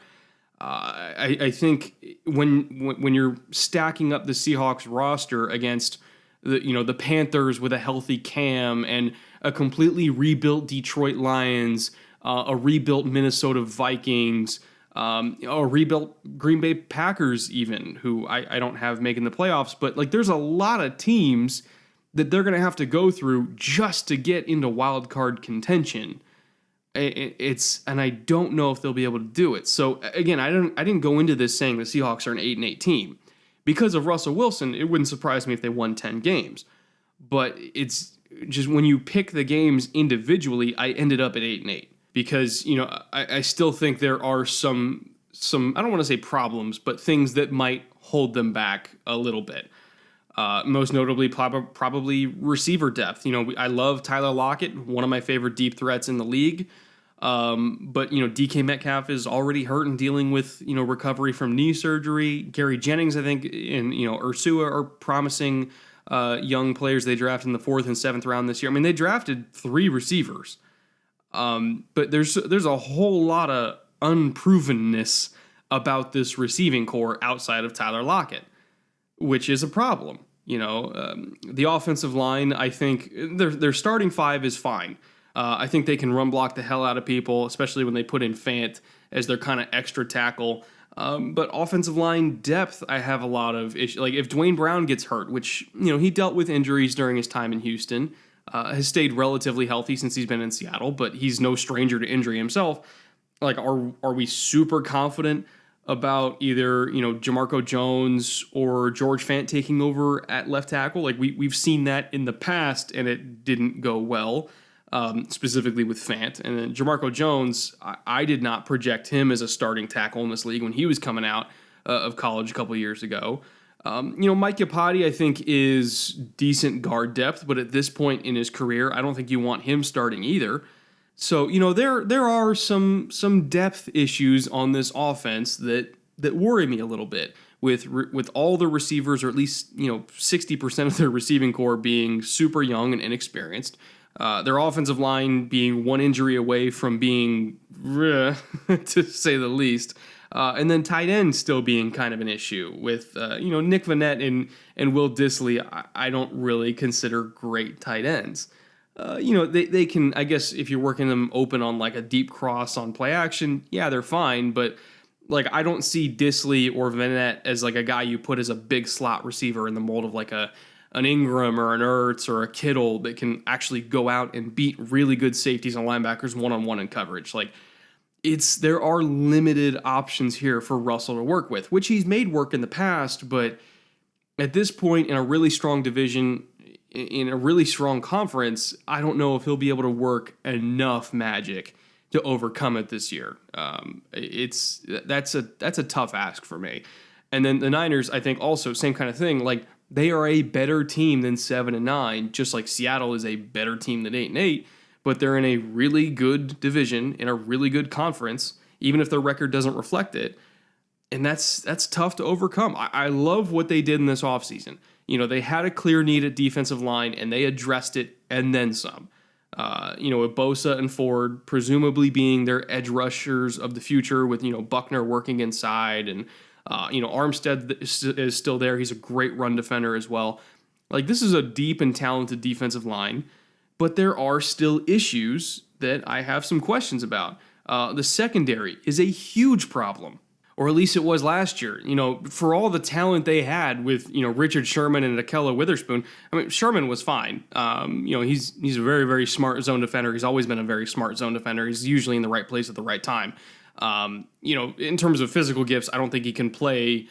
I think when you're stacking up the Seahawks roster against the Panthers with a healthy Cam, and a completely rebuilt Detroit Lions, a rebuilt Minnesota Vikings, a rebuilt Green Bay Packers, even, who I don't have making the playoffs, but like, there's a lot of teams that they're going to have to go through just to get into wild card contention. And I don't know if they'll be able to do it. So again, I didn't go into this saying the Seahawks are an 8-8 team. Because of Russell Wilson, it wouldn't surprise me if they won 10 games. But it's just when you pick the games individually, I ended up at 8-8. Because, I still think there are some some, I don't want to say problems, but things that might hold them back a little bit. Most notably, probably receiver depth. I love Tyler Lockett, one of my favorite deep threats in the league. But DK Metcalf is already hurt and dealing with, recovery from knee surgery. Gary Jennings, I think, and, Ursua are promising young players they drafted in the 4th and 7th round this year. I mean, they drafted 3 receivers. But there's a whole lot of unprovenness about this receiving core outside of Tyler Lockett, which is a problem. The offensive line, I think their starting 5 is fine. I think they can run block the hell out of people, especially when they put in Fant as their kind of extra tackle. But offensive line depth, I have a lot of issues. Like if Dwayne Brown gets hurt, which, he dealt with injuries during his time in Houston, has stayed relatively healthy since he's been in Seattle, but he's no stranger to injury himself. Like, are we super confident about either, Jamarco Jones or George Fant taking over at left tackle? Like we've seen that in the past and it didn't go well. Specifically with Fant. And then Jamarco Jones, I did not project him as a starting tackle in this league when he was coming out of college a couple years ago. Mike Iupati, I think, is decent guard depth, but at this point in his career, I don't think you want him starting either. So, there are some depth issues on this offense that worry me a little bit with all the receivers, or at least, 60% of their receiving core being super young and inexperienced. Their offensive line being one injury away from being, to say the least, and then tight end still being kind of an issue with, Nick Vannett and Will Dissly. I don't really consider great tight ends. They can, I guess, if you're working them open on like a deep cross on play action, yeah, they're fine. But like, I don't see Dissly or Vannett as like a guy you put as a big slot receiver in the mold of like an Ingram or an Ertz or a Kittle that can actually go out and beat really good safeties and linebackers one-on-one in coverage. Like there are limited options here for Russell to work with, which he's made work in the past, but at this point in a really strong division, in a really strong conference, I don't know if he'll be able to work enough magic to overcome it this year. That's a tough ask for me. And then the Niners, I think also same kind of thing. Like, they are a better team than 7-9, just like Seattle is a better team than 8-8, but they're in a really good division, in a really good conference, even if their record doesn't reflect it. And that's tough to overcome. I love what they did in this offseason. They had a clear need at defensive line, and they addressed it and then some. With Bosa and Ford presumably being their edge rushers of the future, with, Buckner working inside, and Armstead is still there. He's a great run defender as well. Like, this is a deep and talented defensive line, but there are still issues that I have some questions about. The secondary is a huge problem, or at least it was last year. For all the talent they had with, Richard Sherman and Ahkello Witherspoon. I mean, Sherman was fine. He's a very, very smart zone defender. He's always been a very smart zone defender. He's usually in the right place at the right time. In terms of physical gifts, I don't think he can play,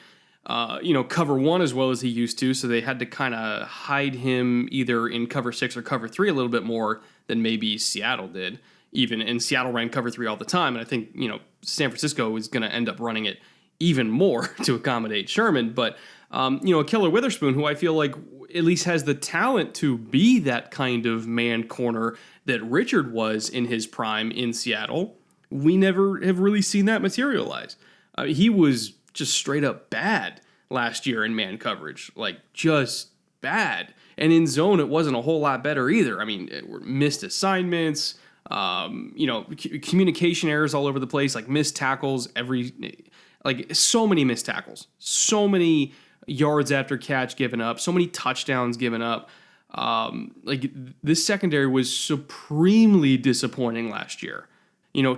cover 1 as well as he used to. So they had to kind of hide him either in cover 6 or cover 3 a little bit more than maybe Seattle did. Even in Seattle ran cover 3 all the time. And I think, San Francisco is going to end up running it even more to accommodate Sherman. But, Ahkello Witherspoon, who I feel like at least has the talent to be that kind of man corner that Richard was in his prime in Seattle, we never have really seen that materialize. He was just straight up bad last year in man coverage, like just bad. And in zone, it wasn't a whole lot better either. I mean, missed assignments, communication errors all over the place, like missed tackles, so many missed tackles, so many yards after catch given up, so many touchdowns given up. This secondary was supremely disappointing last year.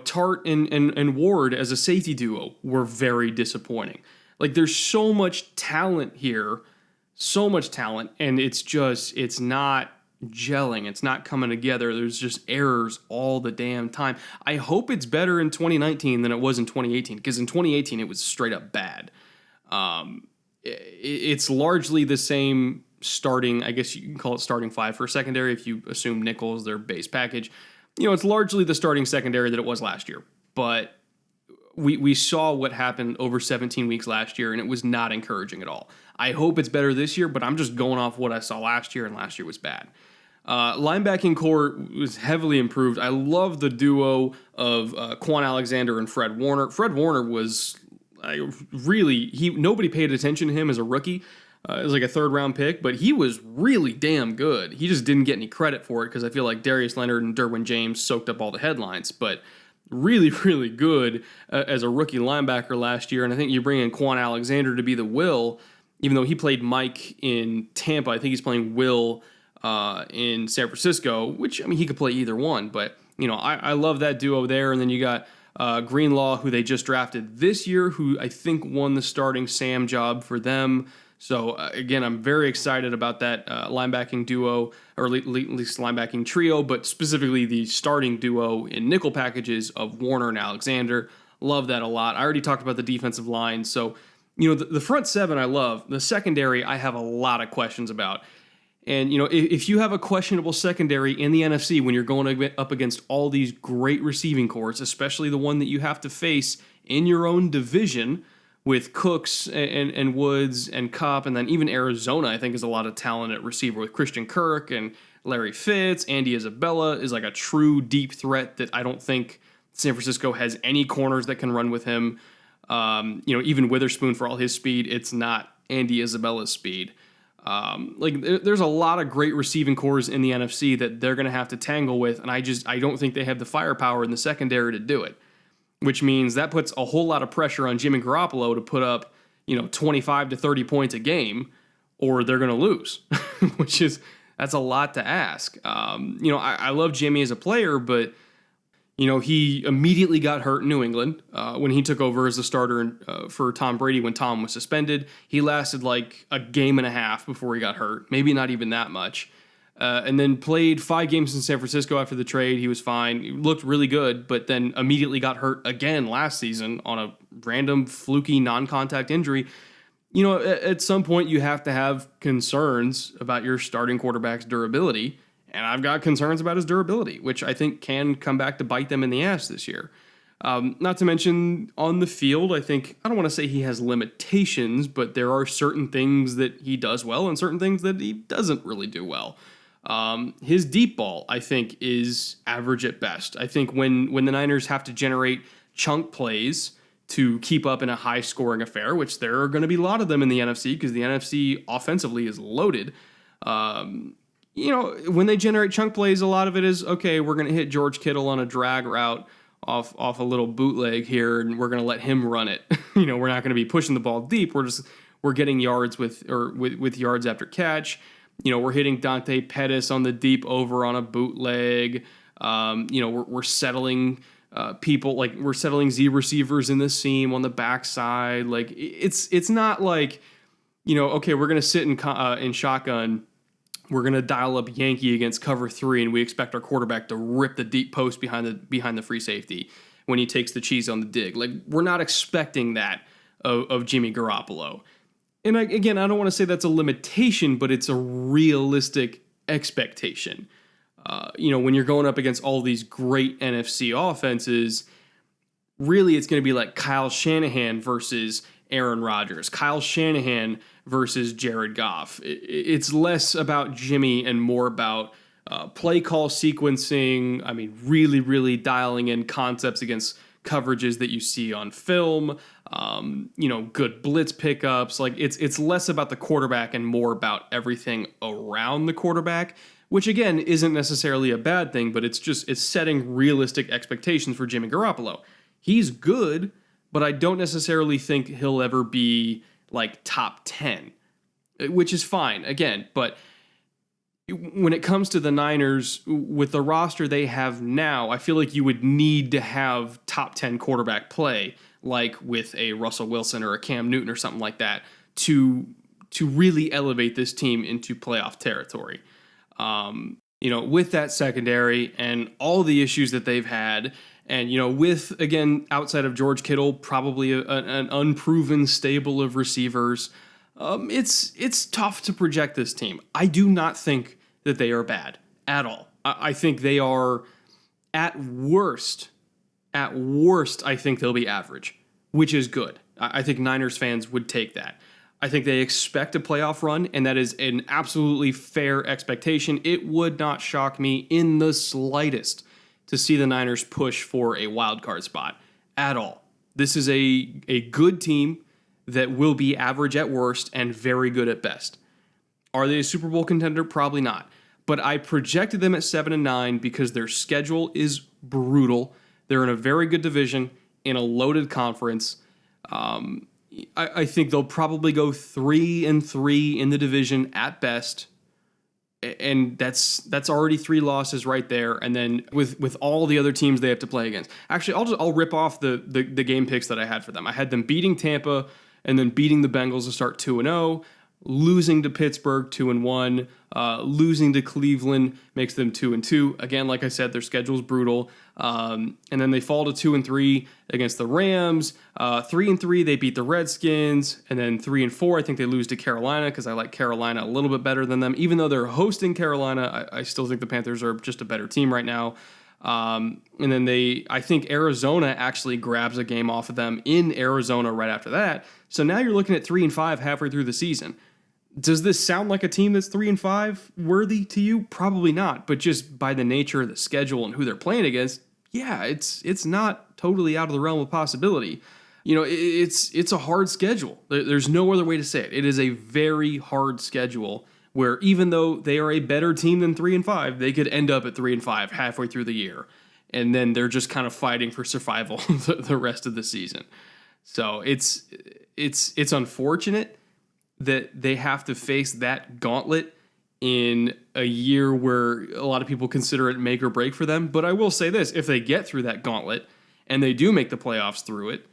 Tart and Ward as a safety duo were very disappointing. Like, there's so much talent here, and it's not gelling. It's not coming together. There's just errors all the damn time. I hope it's better in 2019 than it was in 2018, because in 2018 it was straight up bad. It's largely the same starting, I guess you can call it starting 5 for secondary if you assume nickel's their base package. It's largely the starting secondary that it was last year. But we saw what happened over 17 weeks last year, and it was not encouraging at all. I hope it's better this year, but I'm just going off what I saw last year, and last year was bad. Linebacking core was heavily improved. I love the duo of Quan Alexander and Fred Warner. Fred Warner was nobody paid attention to him as a rookie. It was like a third-round pick, but he was really damn good. He just didn't get any credit for it because I feel like Darius Leonard and Derwin James soaked up all the headlines. But really, really good as a rookie linebacker last year. And I think you bring in Quan Alexander to be the Will, even though he played Mike in Tampa. I think he's playing Will in San Francisco, which, I mean, he could play either one. But, I love that duo there. And then you got Greenlaw, who they just drafted this year, who I think won the starting Sam job for them. So, again, I'm very excited about that linebacking duo, or at least linebacking trio, but specifically the starting duo in nickel packages of Warner and Alexander. Love that a lot. I already talked about the defensive line. So, the front seven I love. The secondary I have a lot of questions about. And, if you have a questionable secondary in the NFC when you're going up against all these great receiving corps, especially the one that you have to face in your own division, with Cooks and Woods and Kupp, and then even Arizona, I think, is a lot of talent at receiver with Christian Kirk and Larry Fitz. Andy Isabella is like a true deep threat that I don't think San Francisco has any corners that can run with him. Even Witherspoon, for all his speed, it's not Andy Isabella's speed. There's a lot of great receiving corps in the NFC that they're going to have to tangle with, and I don't think they have the firepower in the secondary to do it. Which means that puts a whole lot of pressure on Jimmy Garoppolo to put up, 25 to 30 points a game, or they're going to lose, that's a lot to ask. I love Jimmy as a player, but, he immediately got hurt in New England when he took over as a starter for Tom Brady when Tom was suspended. He lasted like a game and a half before he got hurt, maybe not even that much. And then played 5 games in San Francisco after the trade. He was fine. He looked really good, but then immediately got hurt again last season on a random, fluky, non-contact injury. At some point you have to have concerns about your starting quarterback's durability, and I've got concerns about his durability, which I think can come back to bite them in the ass this year. Not to mention on the field, I don't want to say he has limitations, but there are certain things that he does well and certain things that he doesn't really do well. His deep ball, I think, is average at best. I think when the Niners have to generate chunk plays to keep up in a high-scoring affair, which there are going to be a lot of them in the NFC because the NFC offensively is loaded, when they generate chunk plays, a lot of it is, okay, we're going to hit George Kittle on a drag route off a little bootleg here, and we're going to let him run it. We're not going to be pushing the ball deep. We're getting yards with yards after catch. We're hitting Dante Pettis on the deep over on a bootleg. We're settling people, like we're settling Z receivers in the seam on the backside. Like it's not like, okay, we're gonna sit in shotgun. We're gonna dial up Yankee against cover 3, and we expect our quarterback to rip the deep post behind the free safety when he takes the cheese on the dig. Like we're not expecting that of Jimmy Garoppolo. And I don't want to say that's a limitation, but it's a realistic expectation. When you're going up against all these great NFC offenses, really it's going to be like Kyle Shanahan versus Aaron Rodgers, Kyle Shanahan versus Jared Goff. It's less about Jimmy and more about play call sequencing. I mean, really, really dialing in concepts against coverages that you see on film, good blitz pickups. Like it's less about the quarterback and more about everything around the quarterback, which again isn't necessarily a bad thing, but it's setting realistic expectations for Jimmy Garoppolo. He's good, but I don't necessarily think he'll ever be like top 10, which is fine again, but when it comes to the Niners, with the roster they have now, I feel like you would need to have top 10 quarterback play, like with a Russell Wilson or a Cam Newton or something like that, to really elevate this team into playoff territory. With that secondary and all the issues that they've had, and, with, again, outside of George Kittle, probably an unproven stable of receivers, it's tough to project this team. I do not think that they are bad at all. I think they are, at worst, At worst, I think they'll be average, which is good. I think Niners fans would take that. I think they expect a playoff run, and that is an absolutely fair expectation. It would not shock me in the slightest to see the Niners push for a wild card spot at all. This is a good team that will be average at worst and very good at best. Are they a Super Bowl contender? Probably not. But I projected them at 7-9 because their schedule is brutal. They're in a very good division in a loaded conference. I think they'll probably go 3-3 in the division at best, and that's already 3 losses right there. And then with all the other teams they have to play against, actually, I'll rip off the game picks that I had for them. I had them beating Tampa and then beating the Bengals to start 2-0. Losing to Pittsburgh 2-1, losing to Cleveland makes them 2-2. Again, like I said, their schedule's brutal. And then they fall to 2-3 against the Rams. 3-3 they beat the Redskins, and then 3-4 I think they lose to Carolina because I like Carolina a little bit better than them. Even though they're hosting Carolina, I still think the Panthers are just a better team right now. And then I think Arizona actually grabs a game off of them in Arizona right after that. So now you're looking at 3-5 halfway through the season. Does this sound like a team that's 3-5 worthy to you? Probably not, but just by the nature of the schedule and who they're playing against, yeah, it's not totally out of the realm of possibility. You know, it's a hard schedule. There's no other way to say it. It is a very hard schedule where even though they are a better team than 3-5, they could end up at 3-5 halfway through the year, and then they're just kind of fighting for survival the rest of the season. So it's unfortunate that they have to face that gauntlet in a year where a lot of people consider it make or break for them. But I will say this, if they get through that gauntlet and they do make the playoffs through it,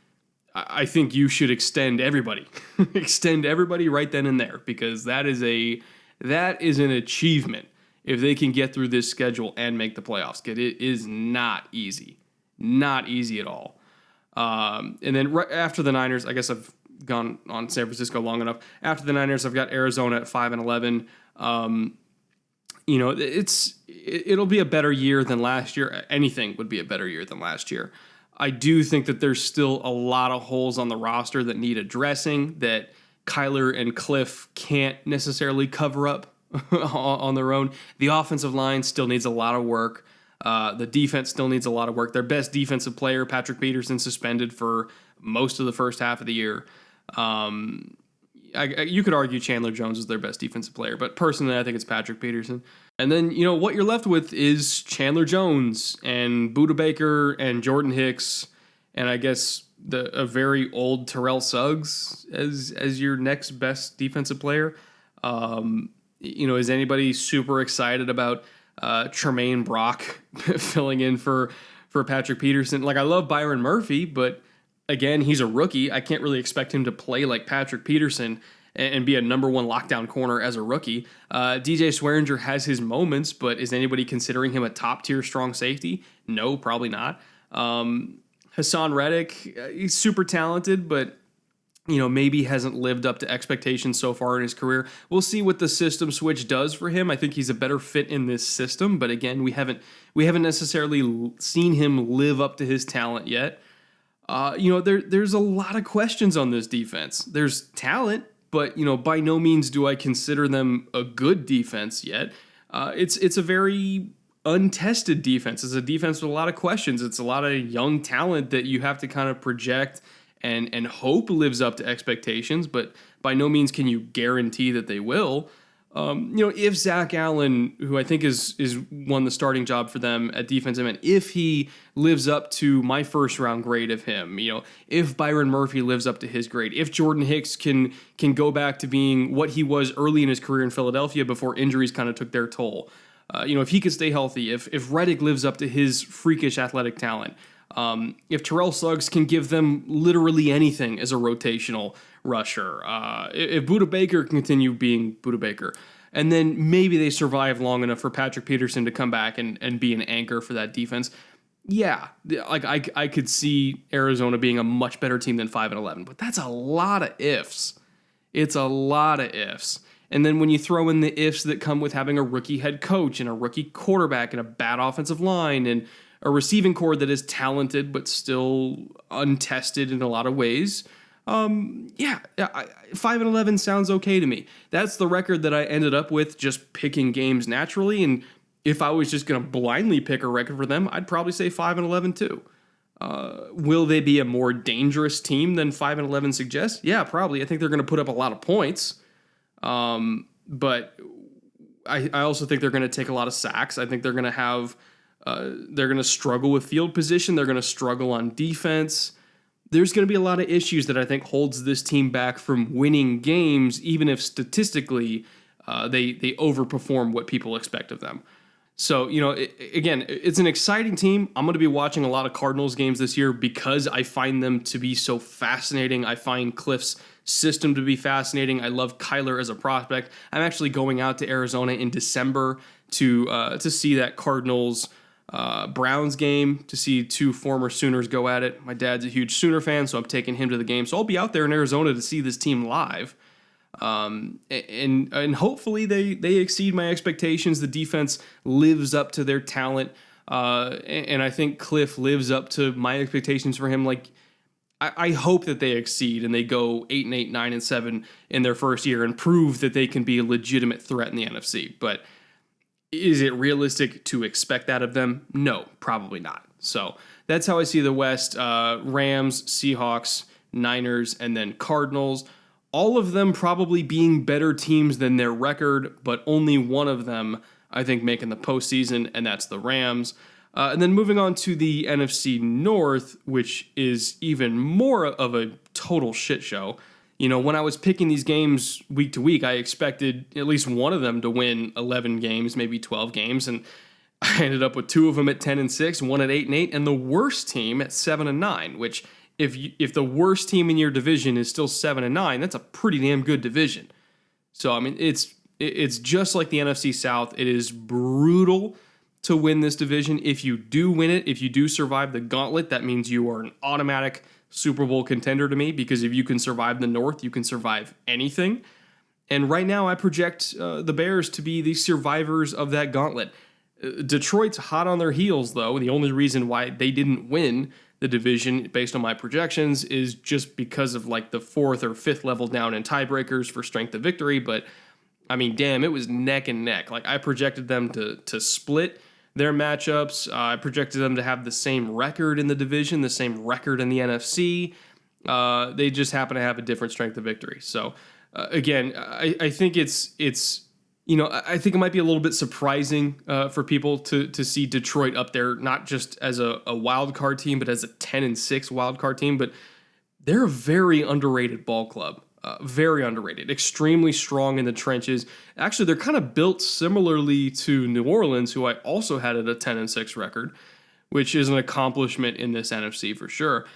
I think you should extend everybody. Extend everybody right then and there, because that is an achievement if they can get through this schedule and make the playoffs. It is not easy. Not easy at all. And then right after the Niners, I guess I've gone on San Francisco long enough. After the Niners, I've got Arizona at 5-11. You know, it'll be a better year than last year. Anything would be a better year than last year. I do think that there's still a lot of holes on the roster that need addressing that Kyler and Cliff can't necessarily cover up on their own. The offensive line still needs a lot of work. The defense still needs a lot of work. Their best defensive player, Patrick Peterson, suspended for most of the first half of the year. You could argue Chandler Jones is their best defensive player, but personally, I think it's Patrick Peterson. And then, you know, what you're left with is Chandler Jones and Budda Baker and Jordan Hicks, and I guess a very old Terrell Suggs as your next best defensive player. You know, is anybody super excited about Tremaine Brock filling in for Patrick Peterson? Like, I love Byron Murphy, but again, he's a rookie. I can't really expect him to play like Patrick Peterson and be a number 1 lockdown corner as a rookie. DJ Swearinger has his moments, but is anybody considering him a top-tier strong safety? No, probably not. Hassan Reddick, he's super talented, but you know, maybe hasn't lived up to expectations so far in his career. We'll see what the system switch does for him. I think he's a better fit in this system, but again, we haven't necessarily seen him live up to his talent yet. You know, there's a lot of questions on this defense. There's talent, but you know, by no means do I consider them a good defense yet. It's a very untested defense. It's a defense with a lot of questions. It's a lot of young talent that you have to kind of project and hope lives up to expectations, but by no means can you guarantee that they will. You know, if Zach Allen, who I think is won the starting job for them at defensive end, if he lives up to my first round grade of him, you know, if Byron Murphy lives up to his grade, if Jordan Hicks can go back to being what he was early in his career in Philadelphia before injuries kind of took their toll, you know, if he could stay healthy, if Reddick lives up to his freakish athletic talent, if Terrell Suggs can give them literally anything as a rotational rusher, if Budda Baker can continue being Budda Baker, and then maybe they survive long enough for Patrick Peterson to come back and be an anchor for that defense. Yeah, like I could see Arizona being a much better team than 5-11, but that's a lot of ifs. It's a lot of ifs. And then when you throw in the ifs that come with having a rookie head coach and a rookie quarterback and a bad offensive line and a receiving core that is talented but still untested in a lot of ways. 5-11 sounds okay to me. That's the record that I ended up with just picking games naturally. And if I was just going to blindly pick a record for them, I'd probably say 5-11 too. Will they be a more dangerous team than 5-11 suggests? Yeah, probably. I think they're going to put up a lot of points. But I also think they're going to take a lot of sacks. I think they're going to have, they're going to struggle with field position. They're going to struggle on defense. There's going to be a lot of issues that I think holds this team back from winning games, even if statistically they overperform what people expect of them. So, again, it's an exciting team. I'm going to be watching a lot of Cardinals games this year because I find them to be so fascinating. I find Cliff's system to be fascinating. I love Kyler as a prospect. I'm actually going out to Arizona in December to see that Cardinals Browns game, to see two former Sooners go at it. My dad's a huge Sooner fan, so I'm taking him to the game. So I'll be out there in Arizona to see this team live. And hopefully they exceed my expectations. The defense lives up to their talent. And I think Cliff lives up to my expectations for him. Like, I hope that they exceed and they go 8-8, 9-7 in their first year and prove that they can be a legitimate threat in the NFC. But is it realistic to expect that of them? No, probably not. So that's how I see the West. Rams, Seahawks, Niners, and then Cardinals. All of them probably being better teams than their record, but only one of them, I think, making the postseason, and that's the Rams. And then moving on to the NFC North, which is even more of a total shit show. When I was picking these games week to week, I expected at least one of them to win 11 games, maybe 12 games, and I ended up with two of them at 10-6, one at 8-8, and the worst team at 7-9. Which, if the worst team in your division is still 7-9, that's a pretty damn good division. So I mean, it's just like the NFC South. It is brutal to win this division. If you do win it, if you do survive the gauntlet, that means you are an automatic Super Bowl contender to me, because if you can survive the North, you can survive anything. And right now I project the Bears to be the survivors of that gauntlet. Detroit's hot on their heels, though. The only reason why they didn't win the division based on my projections is just because of like the fourth or fifth level down in tiebreakers for strength of victory. But I mean, damn, it was neck and neck. Like, I projected them to split their matchups. I projected them to have the same record in the division, the same record in the NFC. They just happen to have a different strength of victory. So again, I think it's I think it might be a little bit surprising for people to see Detroit up there, not just as a wild card team, but as a 10-6 wild card team. But they're a very underrated ball club. Very underrated, extremely strong in the trenches. Actually, they're kind of built similarly to New Orleans, who I also had at a 10-6 record, which is an accomplishment in this NFC for sure.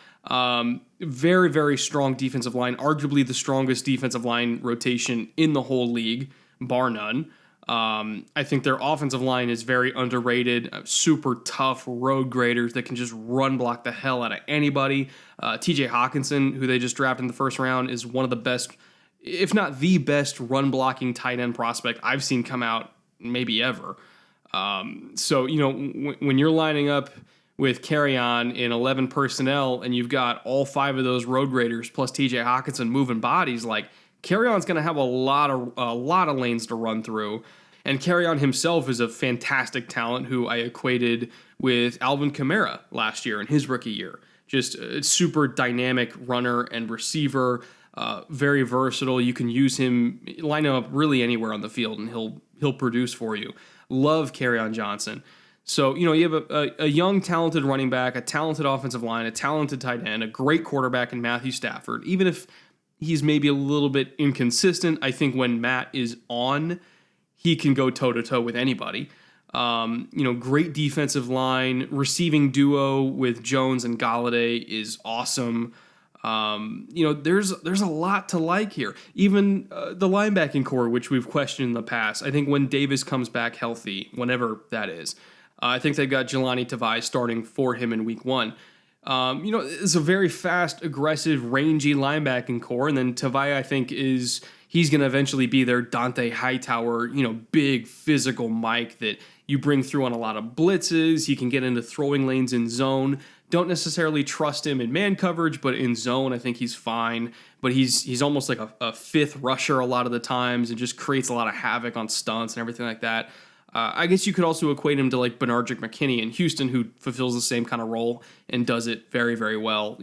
Very, very strong defensive line, arguably the strongest defensive line rotation in the whole league, bar none. I think their offensive line is very underrated, super tough road graders that can just run block the hell out of anybody. TJ Hawkinson, who they just drafted in the first round, is one of the best, if not the best, run blocking tight end prospect I've seen come out maybe ever. So, when you're lining up with Carry-On in 11 personnel and you've got all five of those road graders plus TJ Hawkinson moving bodies, like, Carry-On's going to have a lot of lanes to run through. And Carry-On himself is a fantastic talent who I equated with Alvin Kamara last year in his rookie year. Just a super dynamic runner and receiver, very versatile. You can use him, line him up really anywhere on the field, and he'll produce for you. Love Carry-On Johnson. So, you have a young, talented running back, a talented offensive line, a talented tight end, a great quarterback in Matthew Stafford. Even if he's maybe a little bit inconsistent, I think when Matt is on, he can go toe-to-toe with anybody. Great defensive line. Receiving duo with Jones and Golladay is awesome. There's a lot to like here. Even the linebacking core, which we've questioned in the past. I think when Davis comes back healthy, whenever that is, I think they've got Jelani Tavai starting for him in week 1. It's a very fast, aggressive, rangy linebacking core. And then Tavai, I think, he's going to eventually be their Dante Hightower, big physical Mike that you bring through on a lot of blitzes. He can get into throwing lanes in zone. Don't necessarily trust him in man coverage, but in zone, I think he's fine. But he's almost like a fifth rusher a lot of the times and just creates a lot of havoc on stunts and everything like that. I guess you could also equate him to like Benardrick McKinney in Houston, who fulfills the same kind of role and does it very, very well.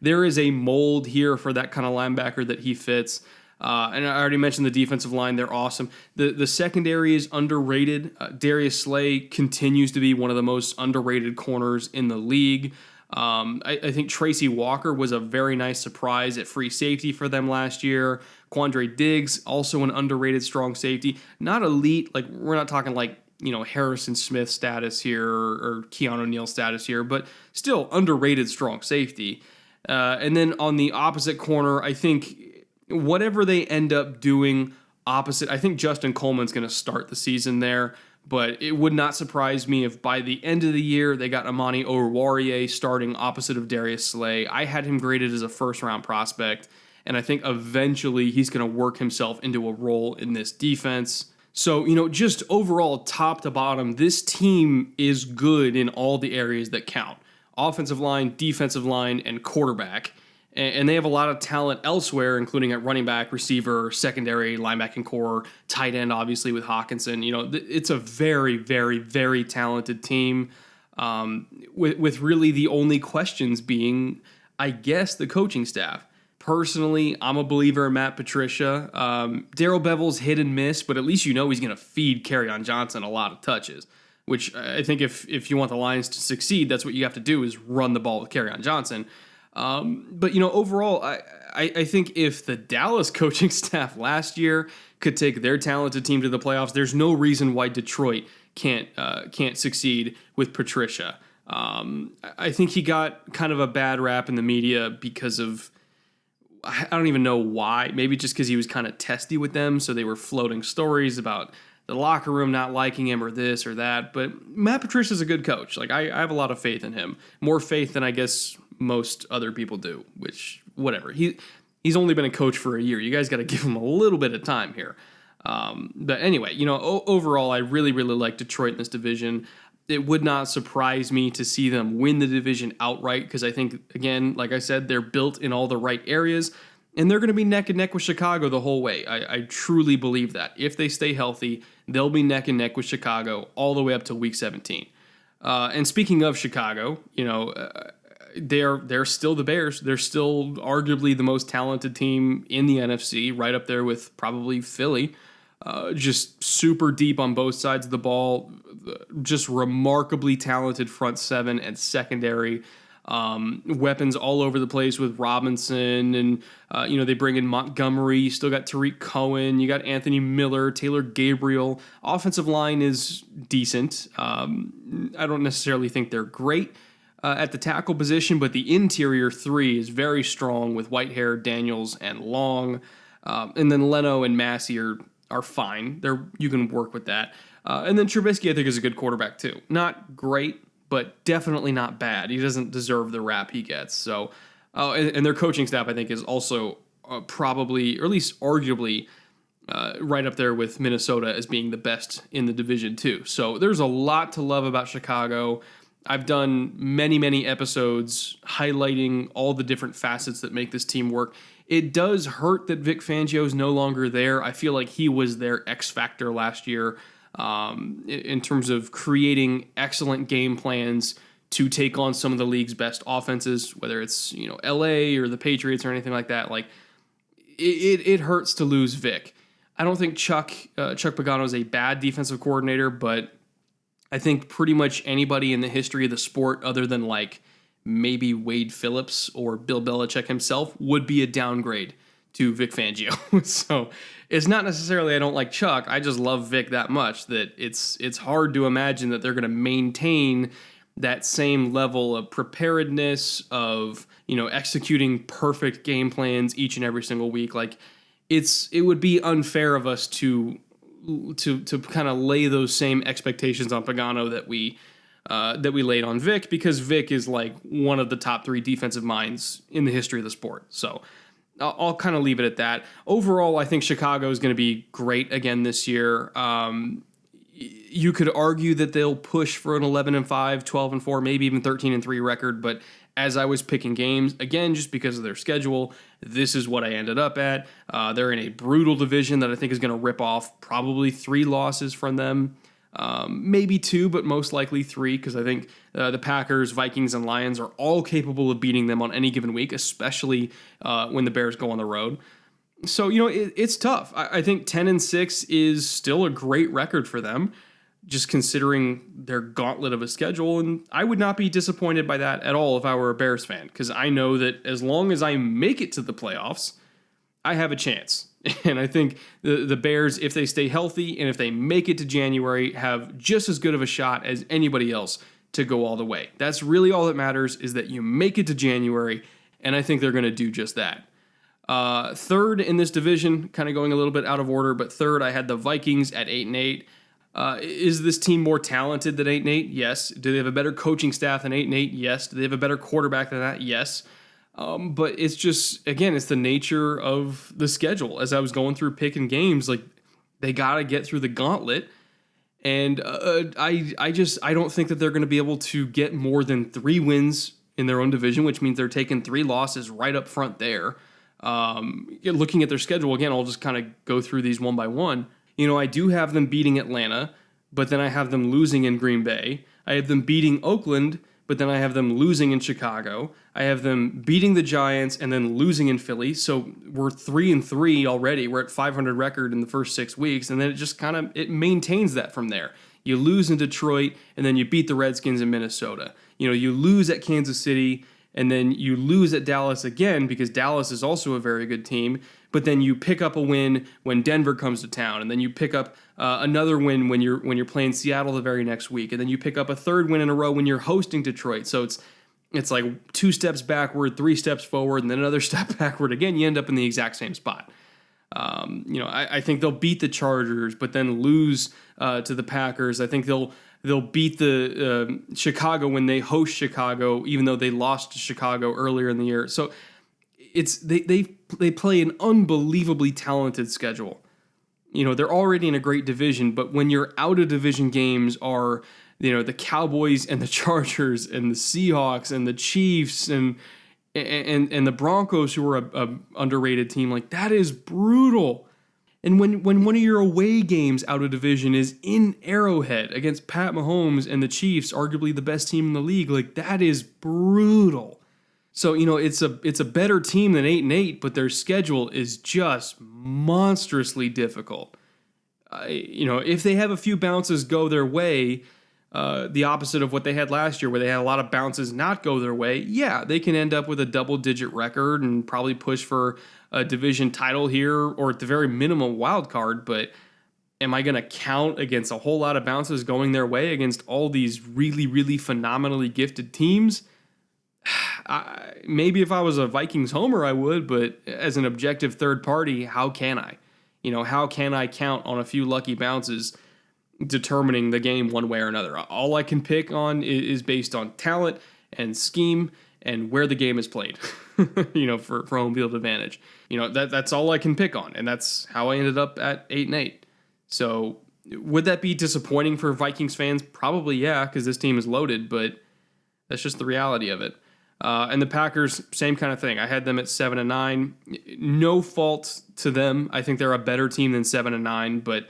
There is a mold here for that kind of linebacker that he fits. And I already mentioned the defensive line; they're awesome. The secondary is underrated. Darius Slay continues to be one of the most underrated corners in the league. I think Tracy Walker was a very nice surprise at free safety for them last year. Quandre Diggs, also an underrated strong safety. Not elite, like we're not talking like, Harrison Smith status here or Keanu Neal status here, but still underrated strong safety. And then on the opposite corner, I think whatever they end up doing opposite, I think Justin Kollmann's going to start the season there. But it would not surprise me if by the end of the year they got Amani Oruwariye starting opposite of Darius Slay. I had him graded as a first-round prospect, and I think eventually he's going to work himself into a role in this defense. So, just overall, top to bottom, this team is good in all the areas that count. Offensive line, defensive line, and quarterback. And they have a lot of talent elsewhere, including at running back, receiver, secondary, linebacking core, tight end, obviously, with Hawkinson. It's a very, very, very talented team, with really the only questions being, I guess, the coaching staff. Personally, I'm a believer in Matt Patricia. Darrell Bevel's hit and miss, but at least he's going to feed Kerryon Johnson a lot of touches, which I think if you want the Lions to succeed, that's what you have to do is run the ball with Kerryon Johnson. But overall, I think if the Dallas coaching staff last year could take their talented team to the playoffs, there's no reason why Detroit can't succeed with Patricia. I think he got kind of a bad rap in the media because of, I don't even know why, maybe just because he was kind of testy with them, so they were floating stories about the locker room not liking him or this or that. But Matt Patricia's a good coach. Like I have a lot of faith in him, more faith than I guess most other people do, which whatever. He's only been a coach for a year. You guys got to give him a little bit of time here. But anyway, overall, I really, really like Detroit in this division. It would not surprise me to see them win the division outright because I think, again, like I said, they're built in all the right areas, and they're going to be neck and neck with Chicago the whole way. I truly believe that. If they stay healthy, they'll be neck and neck with Chicago all the way up to Week 17. And speaking of Chicago, they're still the Bears. They're still arguably the most talented team in the NFC, right up there with probably Philly. Just super deep on both sides of the ball. Just remarkably talented front seven and secondary. Weapons all over the place with Robinson, and they bring in Montgomery. You still got Tariq Cohen. You got Anthony Miller, Taylor Gabriel. Offensive line is decent. I don't necessarily think they're great at the tackle position, but the interior three is very strong with Whitehair, Daniels, and Long. And then Leno and Massey are fine. You can work with that. And then Trubisky, I think, is a good quarterback too. Not great, but definitely not bad. He doesn't deserve the rap he gets. So, and their coaching staff, I think, is also probably, or at least arguably, right up there with Minnesota as being the best in the division too. So there's a lot to love about Chicago. I've done many, many episodes highlighting all the different facets that make this team work. It does hurt that Vic Fangio is no longer there. I feel like he was their X factor last year in terms of creating excellent game plans to take on some of the league's best offenses, whether it's LA or the Patriots or anything like that. Like it hurts to lose Vic. I don't think Chuck Pagano is a bad defensive coordinator, but I think pretty much anybody in the history of the sport, other than like maybe Wade Phillips or Bill Belichick himself, would be a downgrade to Vic Fangio. So it's not necessarily I don't like Chuck. I just love Vic that much that it's hard to imagine that they're going to maintain that same level of preparedness, of executing perfect game plans each and every single week. Like it would be unfair of us to kind of lay those same expectations on Pagano that we that we laid on Vic, because Vic is like one of the top 3 defensive minds in the history of the sport. So I'll kind of leave it at that. Overall, I think Chicago is going to be great again this year. You could argue that they'll push for an 11-5, 12-4, maybe even 13-3 record, but as I was picking games, again, just because of their schedule, this is what I ended up at. They're in a brutal division that I think is going to rip off probably 3 losses from them. Maybe 2, but most likely 3, because I think the Packers, Vikings, and Lions are all capable of beating them on any given week, especially when the Bears go on the road. So, it's tough. I think 10-6 is still a great record for them, just considering their gauntlet of a schedule, and I would not be disappointed by that at all if I were a Bears fan, because I know that as long as I make it to the playoffs, I have a chance. And I think the Bears, if they stay healthy and if they make it to January, have just as good of a shot as anybody else to go all the way. That's really all that matters, is that you make it to January, and I think they're going to do just that. Third in this division, kind of going a little bit out of order, but third, I had the Vikings at 8-8. Is this team more talented than 8-8? Yes. Do they have a better coaching staff than 8-8? Yes. Do they have a better quarterback than that? Yes. But it's just, again, it's the nature of the schedule. As I was going through picking games, like, they got to get through the gauntlet. And I don't think that they're going to be able to get more than 3 wins in their own division, which means they're taking 3 losses right up front there. Looking at their schedule, again, I'll just kind of go through these one by one. I do have them beating Atlanta, but then I have them losing in Green Bay. I have them beating Oakland, but then I have them losing in Chicago. I have them beating the Giants and then losing in Philly. So we're 3-3 already. We're at 500 record in the first 6 weeks, and then it just it maintains that from there. You lose in Detroit, and then you beat the Redskins in Minnesota. You lose at Kansas City, and then you lose at Dallas again, because Dallas is also a very good team. But then you pick up a win when Denver comes to town, and then you pick up another win when you're playing Seattle the very next week, and then you pick up a third win in a row when you're hosting Detroit. So it's like 2 steps backward, 3 steps forward, and then another step backward again. You end up in the exact same spot. I think they'll beat the Chargers, but then lose to the Packers. I think they'll beat the Chicago when they host Chicago, even though they lost to Chicago earlier in the year. So they play an unbelievably talented schedule. They're already in a great division, but when your out of division games are, the Cowboys and the Chargers and the Seahawks and the Chiefs and the Broncos, who are a underrated team, like, that is brutal. And when one of your away games out of division is in Arrowhead against Pat Mahomes and the Chiefs, arguably the best team in the league, like, that is brutal. So, it's a better team than 8-8, but their schedule is just monstrously difficult. If they have a few bounces go their way, the opposite of what they had last year, where they had a lot of bounces not go their way, yeah, they can end up with a double-digit record and probably push for a division title here, or at the very minimum wild card. But am I going to count against a whole lot of bounces going their way against all these really, really phenomenally gifted teams? Maybe if I was a Vikings homer, I would, but as an objective third party, how can I? How can I count on a few lucky bounces determining the game one way or another? All I can pick on is based on talent and scheme and where the game is played, for home field advantage. That's all I can pick on, and that's how I ended up at 8-8. So would that be disappointing for Vikings fans? Probably, yeah, because this team is loaded, but that's just the reality of it. And the Packers, same kind of thing. I had them at 7-9. No fault to them. I think they're a better team than 7-9, but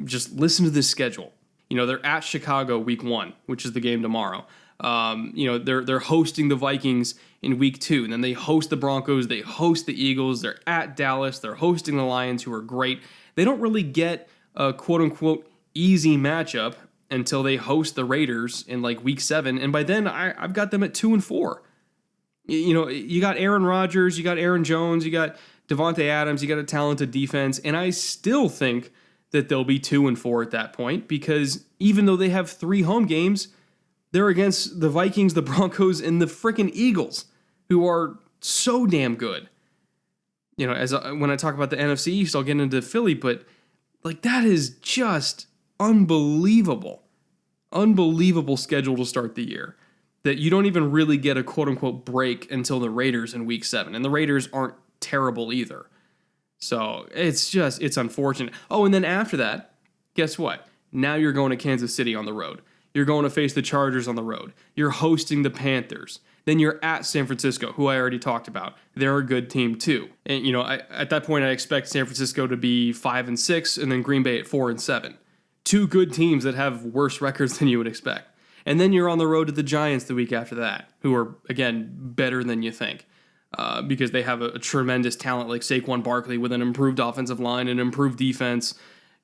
just listen to this schedule. They're at Chicago week 1, which is the game tomorrow. They're hosting the Vikings in week 2, and then they host the Broncos, they host the Eagles, they're at Dallas, they're hosting the Lions, who are great. They don't really get a quote-unquote easy matchup until they host the Raiders in like week 7, and by then I've got them at 2-4. You got Aaron Rodgers, you got Aaron Jones, you got Devontae Adams, you got a talented defense, and I still think that they'll be 2-4 at that point, because even though they have 3 home games, they're against the Vikings, the Broncos, and the freaking Eagles, who are so damn good. When I talk about the NFC East, I'll get into Philly, but like, that is just unbelievable. unbelievable schedule to start the year that you don't even really get a quote-unquote break until the Raiders in Week 7. And the Raiders aren't terrible either. So it's unfortunate. Oh, and then after that, guess what? Now you're going to Kansas City on the road. You're going to face the Chargers on the road. You're hosting the Panthers. Then you're at San Francisco, who I already talked about. They're a good team too. And at that point, I expect San Francisco to be 5-6, and then Green Bay at 4-7. Two good teams that have worse records than you would expect. And then you're on the road to the Giants the week after that, who are, again, better than you think. Because they have a tremendous talent like Saquon Barkley with an improved offensive line and improved defense.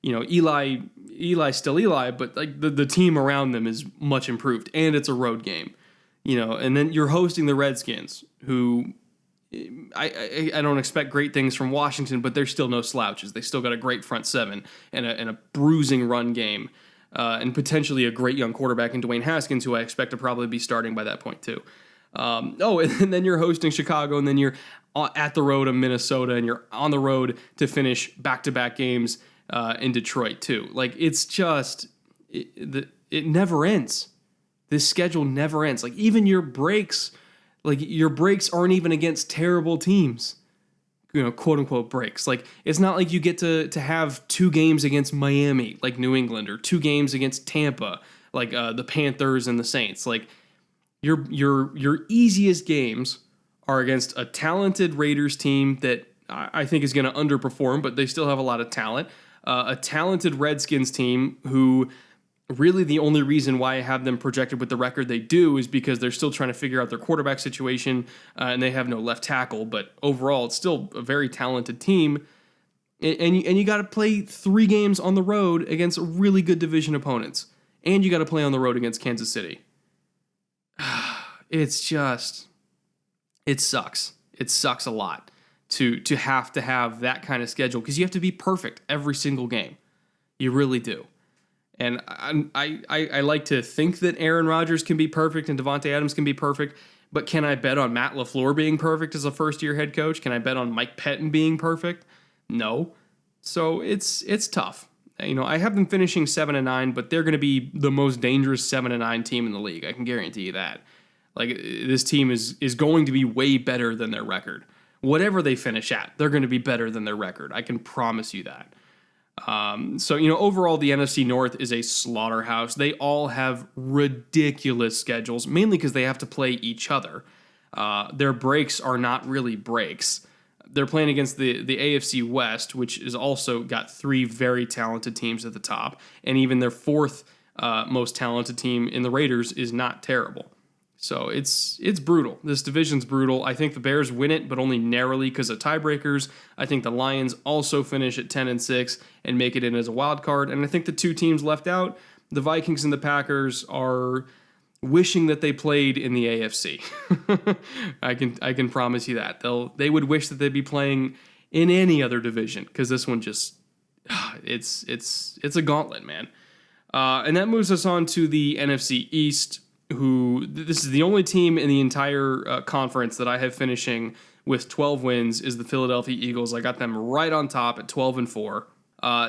Eli's still Eli, but like the team around them is much improved, and it's a road game. And then you're hosting the Redskins, who I don't expect great things from Washington, but they're still no slouches. They still got a great front seven and a bruising run game. And potentially a great young quarterback in Dwayne Haskins, who I expect to probably be starting by that point too. And then you're hosting Chicago, and then you're at the road of Minnesota, and you're on the road to finish back-to-back games in Detroit too. Like, it's just, it never ends. This schedule never ends. Like, even your breaks aren't even against terrible teams. Quote-unquote breaks. Like, it's not like you get to have 2 games against Miami, like New England, or 2 games against Tampa, like the Panthers and the Saints. Like, your easiest games are against a talented Raiders team that I think is going to underperform, but they still have a lot of talent. A talented Redskins team who really the only reason why I have them projected with the record they do is because they're still trying to figure out their quarterback situation, and they have no left tackle. But overall, it's still a very talented team. And you got to play 3 games on the road against really good division opponents. And you got to play on the road against Kansas City. It's just, it sucks. It sucks a lot to have that kind of schedule, because you have to be perfect every single game. You really do. And I like to think that Aaron Rodgers can be perfect and Devontae Adams can be perfect, but can I bet on Matt LaFleur being perfect as a first-year head coach? Can I bet on Mike Pettin being perfect? No. So it's tough. I have them finishing 7-9, but they're going to be the most dangerous 7-9 team in the league. I can guarantee you that. Like, this team is going to be way better than their record. Whatever they finish at, they're going to be better than their record. I can promise you that. Overall, the NFC North is a slaughterhouse. They all have ridiculous schedules, mainly because they have to play each other. Their breaks are not really breaks. They're playing against the AFC West, which is also got 3 very talented teams at the top, and even their 4th most talented team in the Raiders is not terrible. So it's brutal. This division's brutal. I think the Bears win it, but only narrowly because of tiebreakers. I think the Lions also finish at 10-6 and make it in as a wild card. And I think the 2 teams left out, the Vikings and the Packers, are wishing that they played in the AFC. I can promise you that. They would wish that they'd be playing in any other division, because this one just it's a gauntlet, man. And that moves us on to the NFC East, who this is the only team in the entire conference that I have finishing with 12 wins is the Philadelphia Eagles. I got them right on top at 12-4.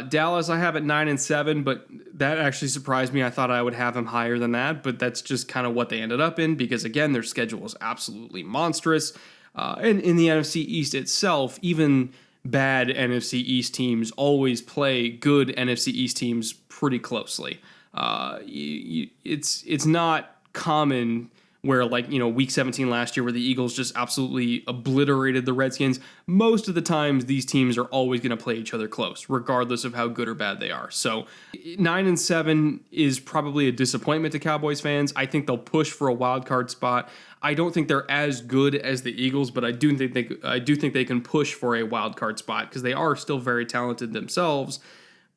Dallas I have at 9-7, but that actually surprised me. I thought I would have them higher than that, but that's just kind of what they ended up in, because again, their schedule is absolutely monstrous. And in the NFC East itself, even bad NFC East teams always play good NFC East teams pretty closely. It's not common where, week 17 last year where the Eagles just absolutely obliterated the Redskins. Most of the times these teams are always going to play each other close, regardless of how good or bad they are. So 9-7 is probably a disappointment to Cowboys fans. I think they'll push for a wild card spot. I don't think they're as good as the Eagles, but I do think they can push for a wild card spot, because they are still very talented themselves.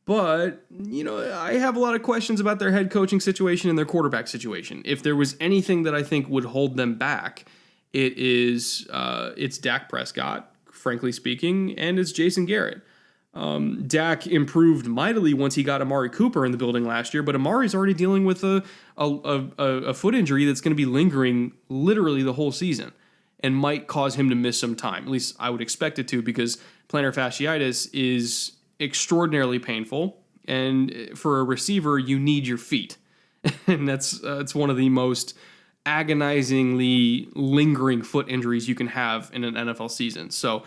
But, I have a lot of questions about their head coaching situation and their quarterback situation. If there was anything that I think would hold them back, it's Dak Prescott, frankly speaking, and it's Jason Garrett. Dak improved mightily once he got Amari Cooper in the building last year, but Amari's already dealing with a foot injury that's going to be lingering literally the whole season and might cause him to miss some time. At least I would expect it to, because plantar fasciitis is extraordinarily painful, and for a receiver, you need your feet. and that's it's one of the most agonizingly lingering foot injuries you can have in an NFL season. So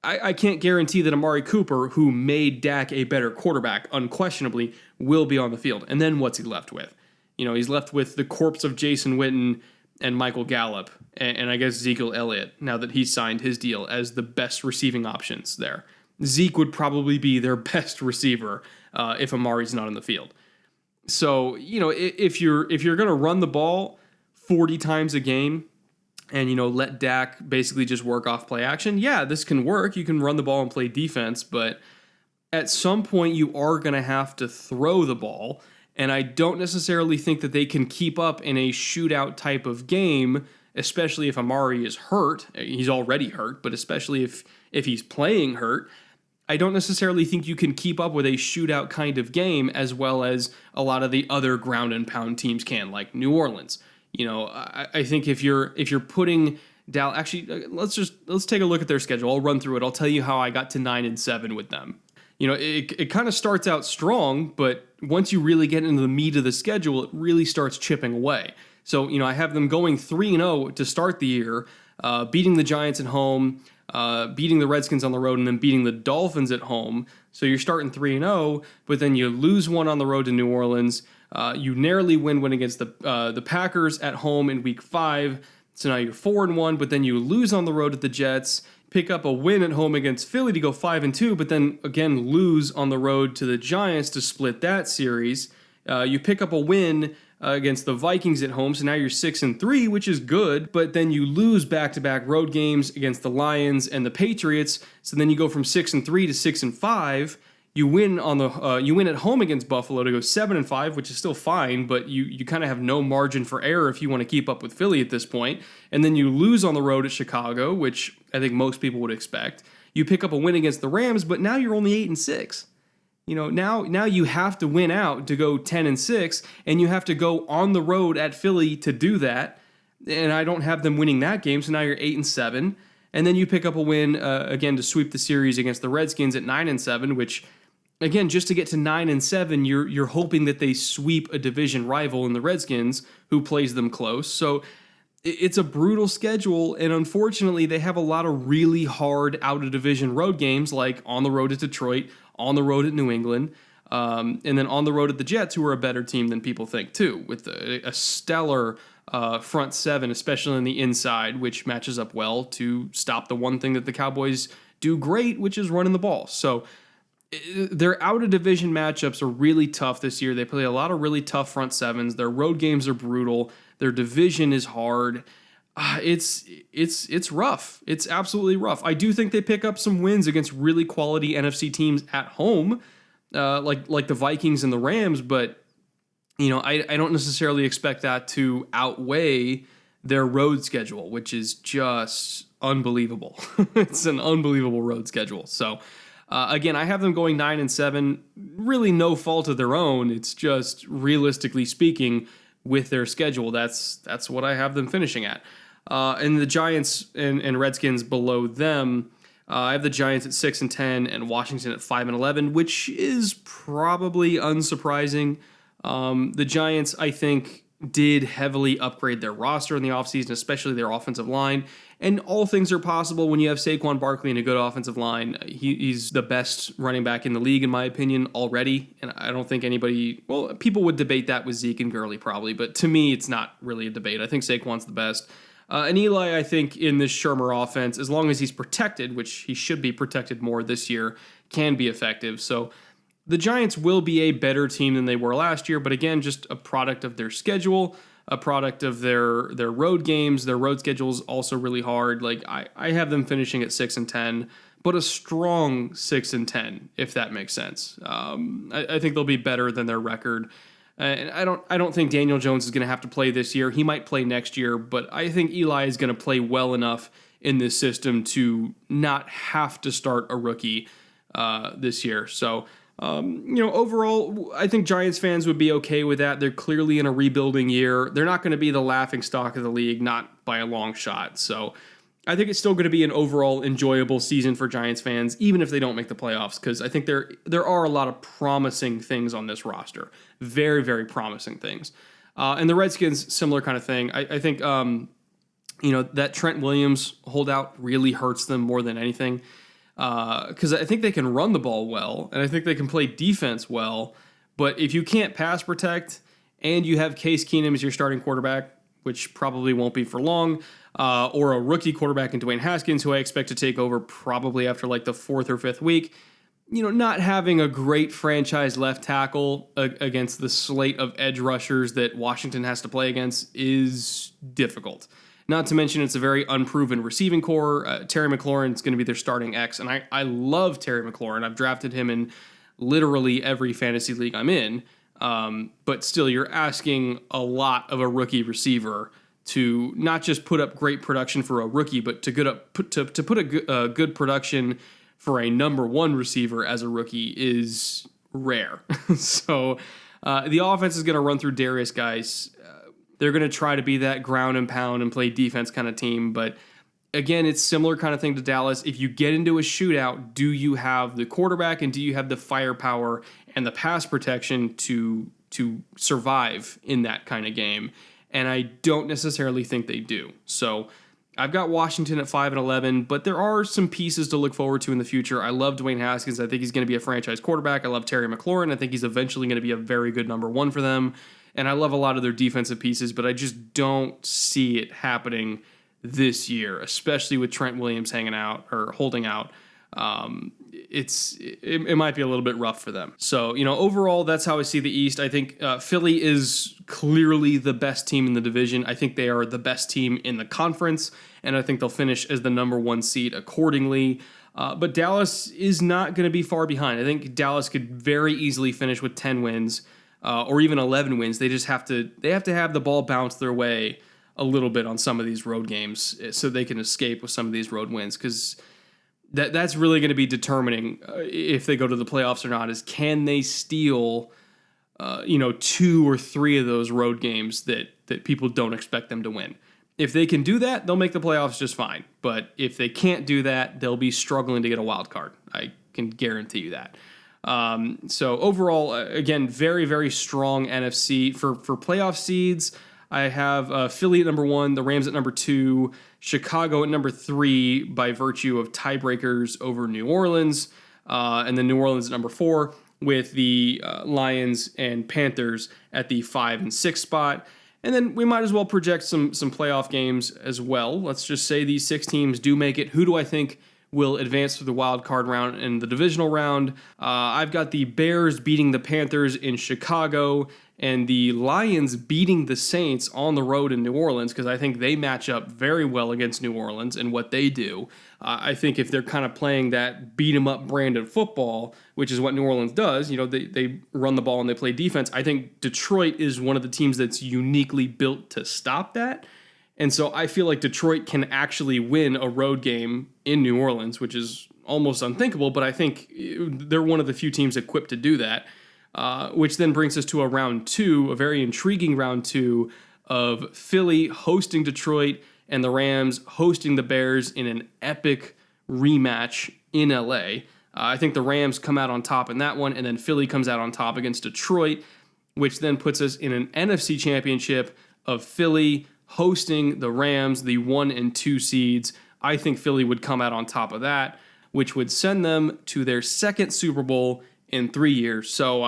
I can't guarantee that Amari Cooper, who made Dak a better quarterback, unquestionably, will be on the field. And then what's he left with? He's left with the corpse of Jason Witten and Michael Gallup, and I guess Ezekiel Elliott, now that he's signed his deal, as the best receiving options there. Zeke would probably be their best receiver if Amari's not on the field. So, if you're going to run the ball 40 times a game, and, let Dak basically just work off play action, yeah, this can work. You can run the ball and play defense, but at some point you are going to have to throw the ball, and I don't necessarily think that they can keep up in a shootout type of game, especially if Amari is hurt. He's already hurt, but especially if he's playing hurt. I don't necessarily think you can keep up with a shootout kind of game as well as a lot of the other ground and pound teams can, like New Orleans. I think if you're putting Dallas, actually, let's take a look at their schedule. I'll run through it. I'll tell you how I got to 9-7 with them. It kind of starts out strong, but once you really get into the meat of the schedule, it really starts chipping away. So, I have them going 3-0 to start the year, beating the Giants at home, beating the Redskins on the road, and then beating the Dolphins at home. So you're starting 3-0, but then you lose one on the road to New Orleans. You narrowly win against the Packers at home in Week 5. So now you're 4-1, but then you lose on the road at the Jets, pick up a win at home against Philly to go 5-2, but then again lose on the road to the Giants to split that series. You pick up a win against the Vikings at home, so now you're 6-3, which is good, but then you lose back-to-back road games against the Lions and the Patriots, so then you go from 6-3 to 6-5. You win at home against Buffalo to go 7-5, which is still fine, but you kind of have no margin for error if you want to keep up with Philly at this point. And then you lose on the road at Chicago, which I think most people would expect. You pick up a win against the Rams, but now you're only 8-6. Now you have to win out to go 10-6, and you have to go on the road at Philly to do that. And I don't have them winning that game, so now you're 8-7. And then you pick up a win again to sweep the series against the Redskins at 9-7, which, again, just to get to 9-7, you're hoping that they sweep a division rival in the Redskins, who plays them close. So it's a brutal schedule, and unfortunately, they have a lot of really hard out-of-division road games, like on the road at Detroit, on the road at New England, and then on the road at the Jets, who are a better team than people think, too, with a stellar front seven, especially on the inside, which matches up well to stop the one thing that the Cowboys do great, which is running the ball. So their out-of-division matchups are really tough this year. They play a lot of really tough front sevens. Their road games are brutal. Their division is hard. It's rough. It's absolutely rough. I do think they pick up some wins against really quality NFC teams at home, like the Vikings and the Rams, but I don't necessarily expect that to outweigh their road schedule, which is just unbelievable. It's an unbelievable road schedule. So again, I have them going 9-7, really no fault of their own. It's just realistically speaking, with their schedule, that's what I have them finishing at. And the Giants and Redskins below them, I have the Giants at 6-10 and Washington at 5-11, which is probably unsurprising. The Giants, I think, did heavily upgrade their roster in the offseason, especially their offensive line. And all things are possible when you have Saquon Barkley and a good offensive line. He's the best running back in the league, in my opinion, already. And I don't think people would debate that with Zeke and Gurley probably, but to me, it's not really a debate. I think Saquon's the best. And Eli, I think, in this Shermer offense, as long as he's protected, which he should be protected more this year, can be effective. So the Giants will be a better team than they were last year, but again, just a product of their schedule, a product of their road games. Their road schedule is also really hard. Like I have them finishing at 6-10, but a strong 6-10, if that makes sense. I think they'll be better than their record. And I don't think Daniel Jones is going to have to play this year. He might play next year, but I think Eli is going to play well enough in this system to not have to start a rookie this year. So, overall, I think Giants fans would be okay with that. They're clearly in a rebuilding year. They're not going to be the laughing stock of the league, not by a long shot. So I think it's still going to be an overall enjoyable season for Giants fans, even if they don't make the playoffs, because I think there are a lot of promising things on this roster. Very, very promising things. And the Redskins, similar kind of thing. I think, that Trent Williams holdout really hurts them more than anything, because I think they can run the ball well, and I think they can play defense well. But if you can't pass protect and you have Case Keenum as your starting quarterback, which probably won't be for long, or a rookie quarterback in Dwayne Haskins, who I expect to take over probably after like the 4th or 5th week, not having a great franchise left tackle against the slate of edge rushers that Washington has to play against is difficult. Not to mention it's a very unproven receiving core. Terry McLaurin is going to be their starting X, and I love Terry McLaurin. I've drafted him in literally every fantasy league I'm in. But still, you're asking a lot of a rookie receiver to not just put up great production for a rookie, but to put a good production for a number one receiver as a rookie is rare. So the offense is going to run through Darius guys. They're going to try to be that ground and pound and play defense kind of team, but again, it's similar kind of thing to Dallas. If you get into a shootout, do you have the quarterback and do you have the firepower and the pass protection to survive in that kind of game? And I don't necessarily think they do. So I've got Washington at 5-11, but there are some pieces to look forward to in the future. I love Dwayne Haskins. I think he's going to be a franchise quarterback. I love Terry McLaurin. I think he's eventually going to be a very good number one for them. And I love a lot of their defensive pieces, but I just don't see it happening this year, especially with Trent Williams hanging out or holding out. It might be a little bit rough for them. So, overall, that's how I see the East. I think Philly is clearly the best team in the division. I think they are the best team in the conference, and I think they'll finish as the number one seed accordingly. But Dallas is not going to be far behind. I think Dallas could very easily finish with 10 wins or even 11 wins. They just have to have the ball bounce their way a little bit on some of these road games so they can escape with some of these road wins, because that's really going to be determining if they go to the playoffs or not, is can they steal 2 or 3 of those road games that people don't expect them to win. If they can do that, they'll make the playoffs just fine. But if they can't do that, they'll be struggling to get a wild card. I can guarantee you that. So overall, again, very, very strong NFC. For playoff seeds, I have Philly at number 1, the Rams at number 2, Chicago at number 3 by virtue of tiebreakers over New Orleans, and then New Orleans at number 4 with the Lions and Panthers at the 5 and 6 spot. And then we might as well project some playoff games as well. Let's just say these 6 teams do make it. Who do I think will advance to the wild card round and the divisional round? I've got the Bears beating the Panthers in Chicago and the Lions beating the Saints on the road in New Orleans, because I think they match up very well against New Orleans and what they do. I think if they're kind of playing that beat-em-up brand of football, which is what New Orleans does, they run the ball and they play defense. I think Detroit is one of the teams that's uniquely built to stop that. And so I feel like Detroit can actually win a road game in New Orleans, which is almost unthinkable, but I think they're one of the few teams equipped to do that, which then brings us to a round 2, a very intriguing round 2 of Philly hosting Detroit and the Rams hosting the Bears in an epic rematch in LA. I think the Rams come out on top in that one, and then Philly comes out on top against Detroit, which then puts us in an NFC championship of Philly hosting the Rams, the 1 and 2 seeds. I think Philly would come out on top of that, which would send them to their second Super Bowl in 3 years. So,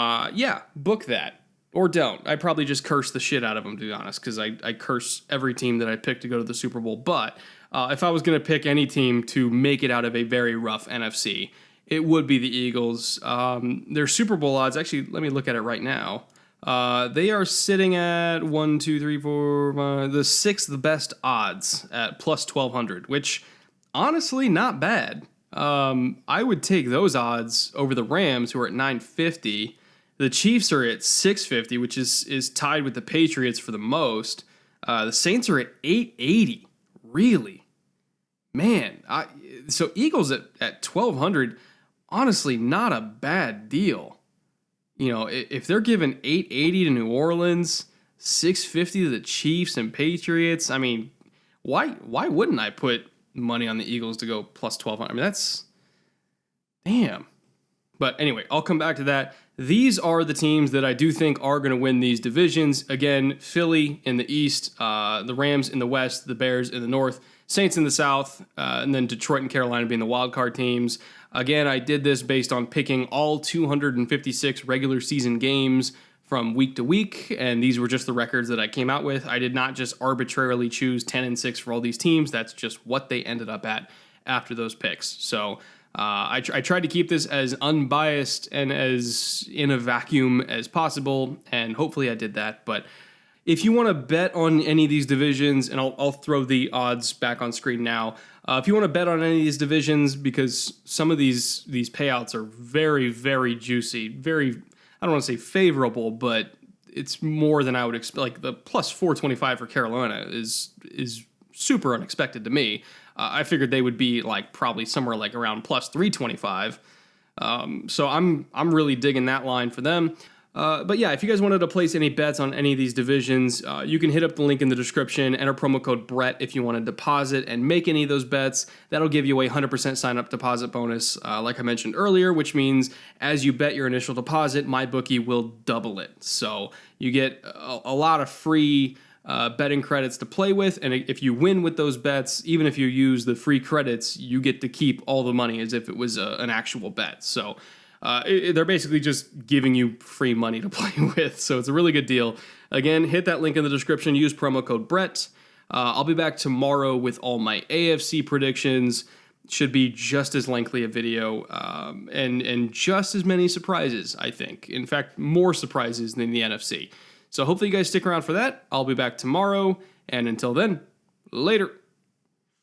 book that. Or don't. I probably just curse the shit out of them, to be honest, because I curse every team that I pick to go to the Super Bowl. But if I was going to pick any team to make it out of a very rough NFC, it would be the Eagles. Their Super Bowl odds, actually, let me look at it right now. They are sitting at 1, 2, 3, 4, 5, the 6th best odds at plus 1,200, which honestly, not bad. I would take those odds over the Rams, who are at 950. The Chiefs are at 650, which is tied with the Patriots for the most. The Saints are at 880. Really? Man. So Eagles at 1,200, honestly, not a bad deal. If they're giving 880 to New Orleans, 650 to the Chiefs and Patriots, I mean, why wouldn't I put money on the Eagles to go plus 1,200. I mean, that's damn. But anyway, I'll come back to that. These are the teams that I do think are going to win these divisions. Again, Philly in the East, the Rams in the West, the Bears in the North, Saints in the South, and then Detroit and Carolina being the wildcard teams. Again, I did this based on picking all 256 regular season games from week to week, and these were just the records that I came out with. I did not just arbitrarily choose 10-6 for all these teams. That's just what they ended up at after those picks. So I tried to keep this as unbiased and as in a vacuum as possible, and hopefully I did that. But if you want to bet on any of these divisions, and I'll throw the odds back on screen now. If you want to bet on any of these divisions, because some of these payouts are very, very juicy, very, I don't want to say favorable, but it's more than I would expect. Like the plus 425 for Carolina is super unexpected to me. I figured they would be like probably somewhere like around plus 325. So I'm really digging that line for them. But yeah, if you guys wanted to place any bets on any of these divisions, you can hit up the link in the description, enter promo code Brett if you want to deposit and make any of those bets. That'll give you a 100% sign-up deposit bonus, like I mentioned earlier, which means as you bet your initial deposit, MyBookie will double it. So you get a lot of free betting credits to play with, and if you win with those bets, even if you use the free credits, you get to keep all the money as if it was an actual bet. So they're basically just giving you free money to play with, so it's a really good deal. Again, hit that link in the description, use promo code Brett. I'll be back tomorrow with all my AFC predictions. Should be just as lengthy a video, and just as many surprises, I think. In fact, more surprises than the NFC. So hopefully you guys stick around for that. I'll be back tomorrow, and until then, later.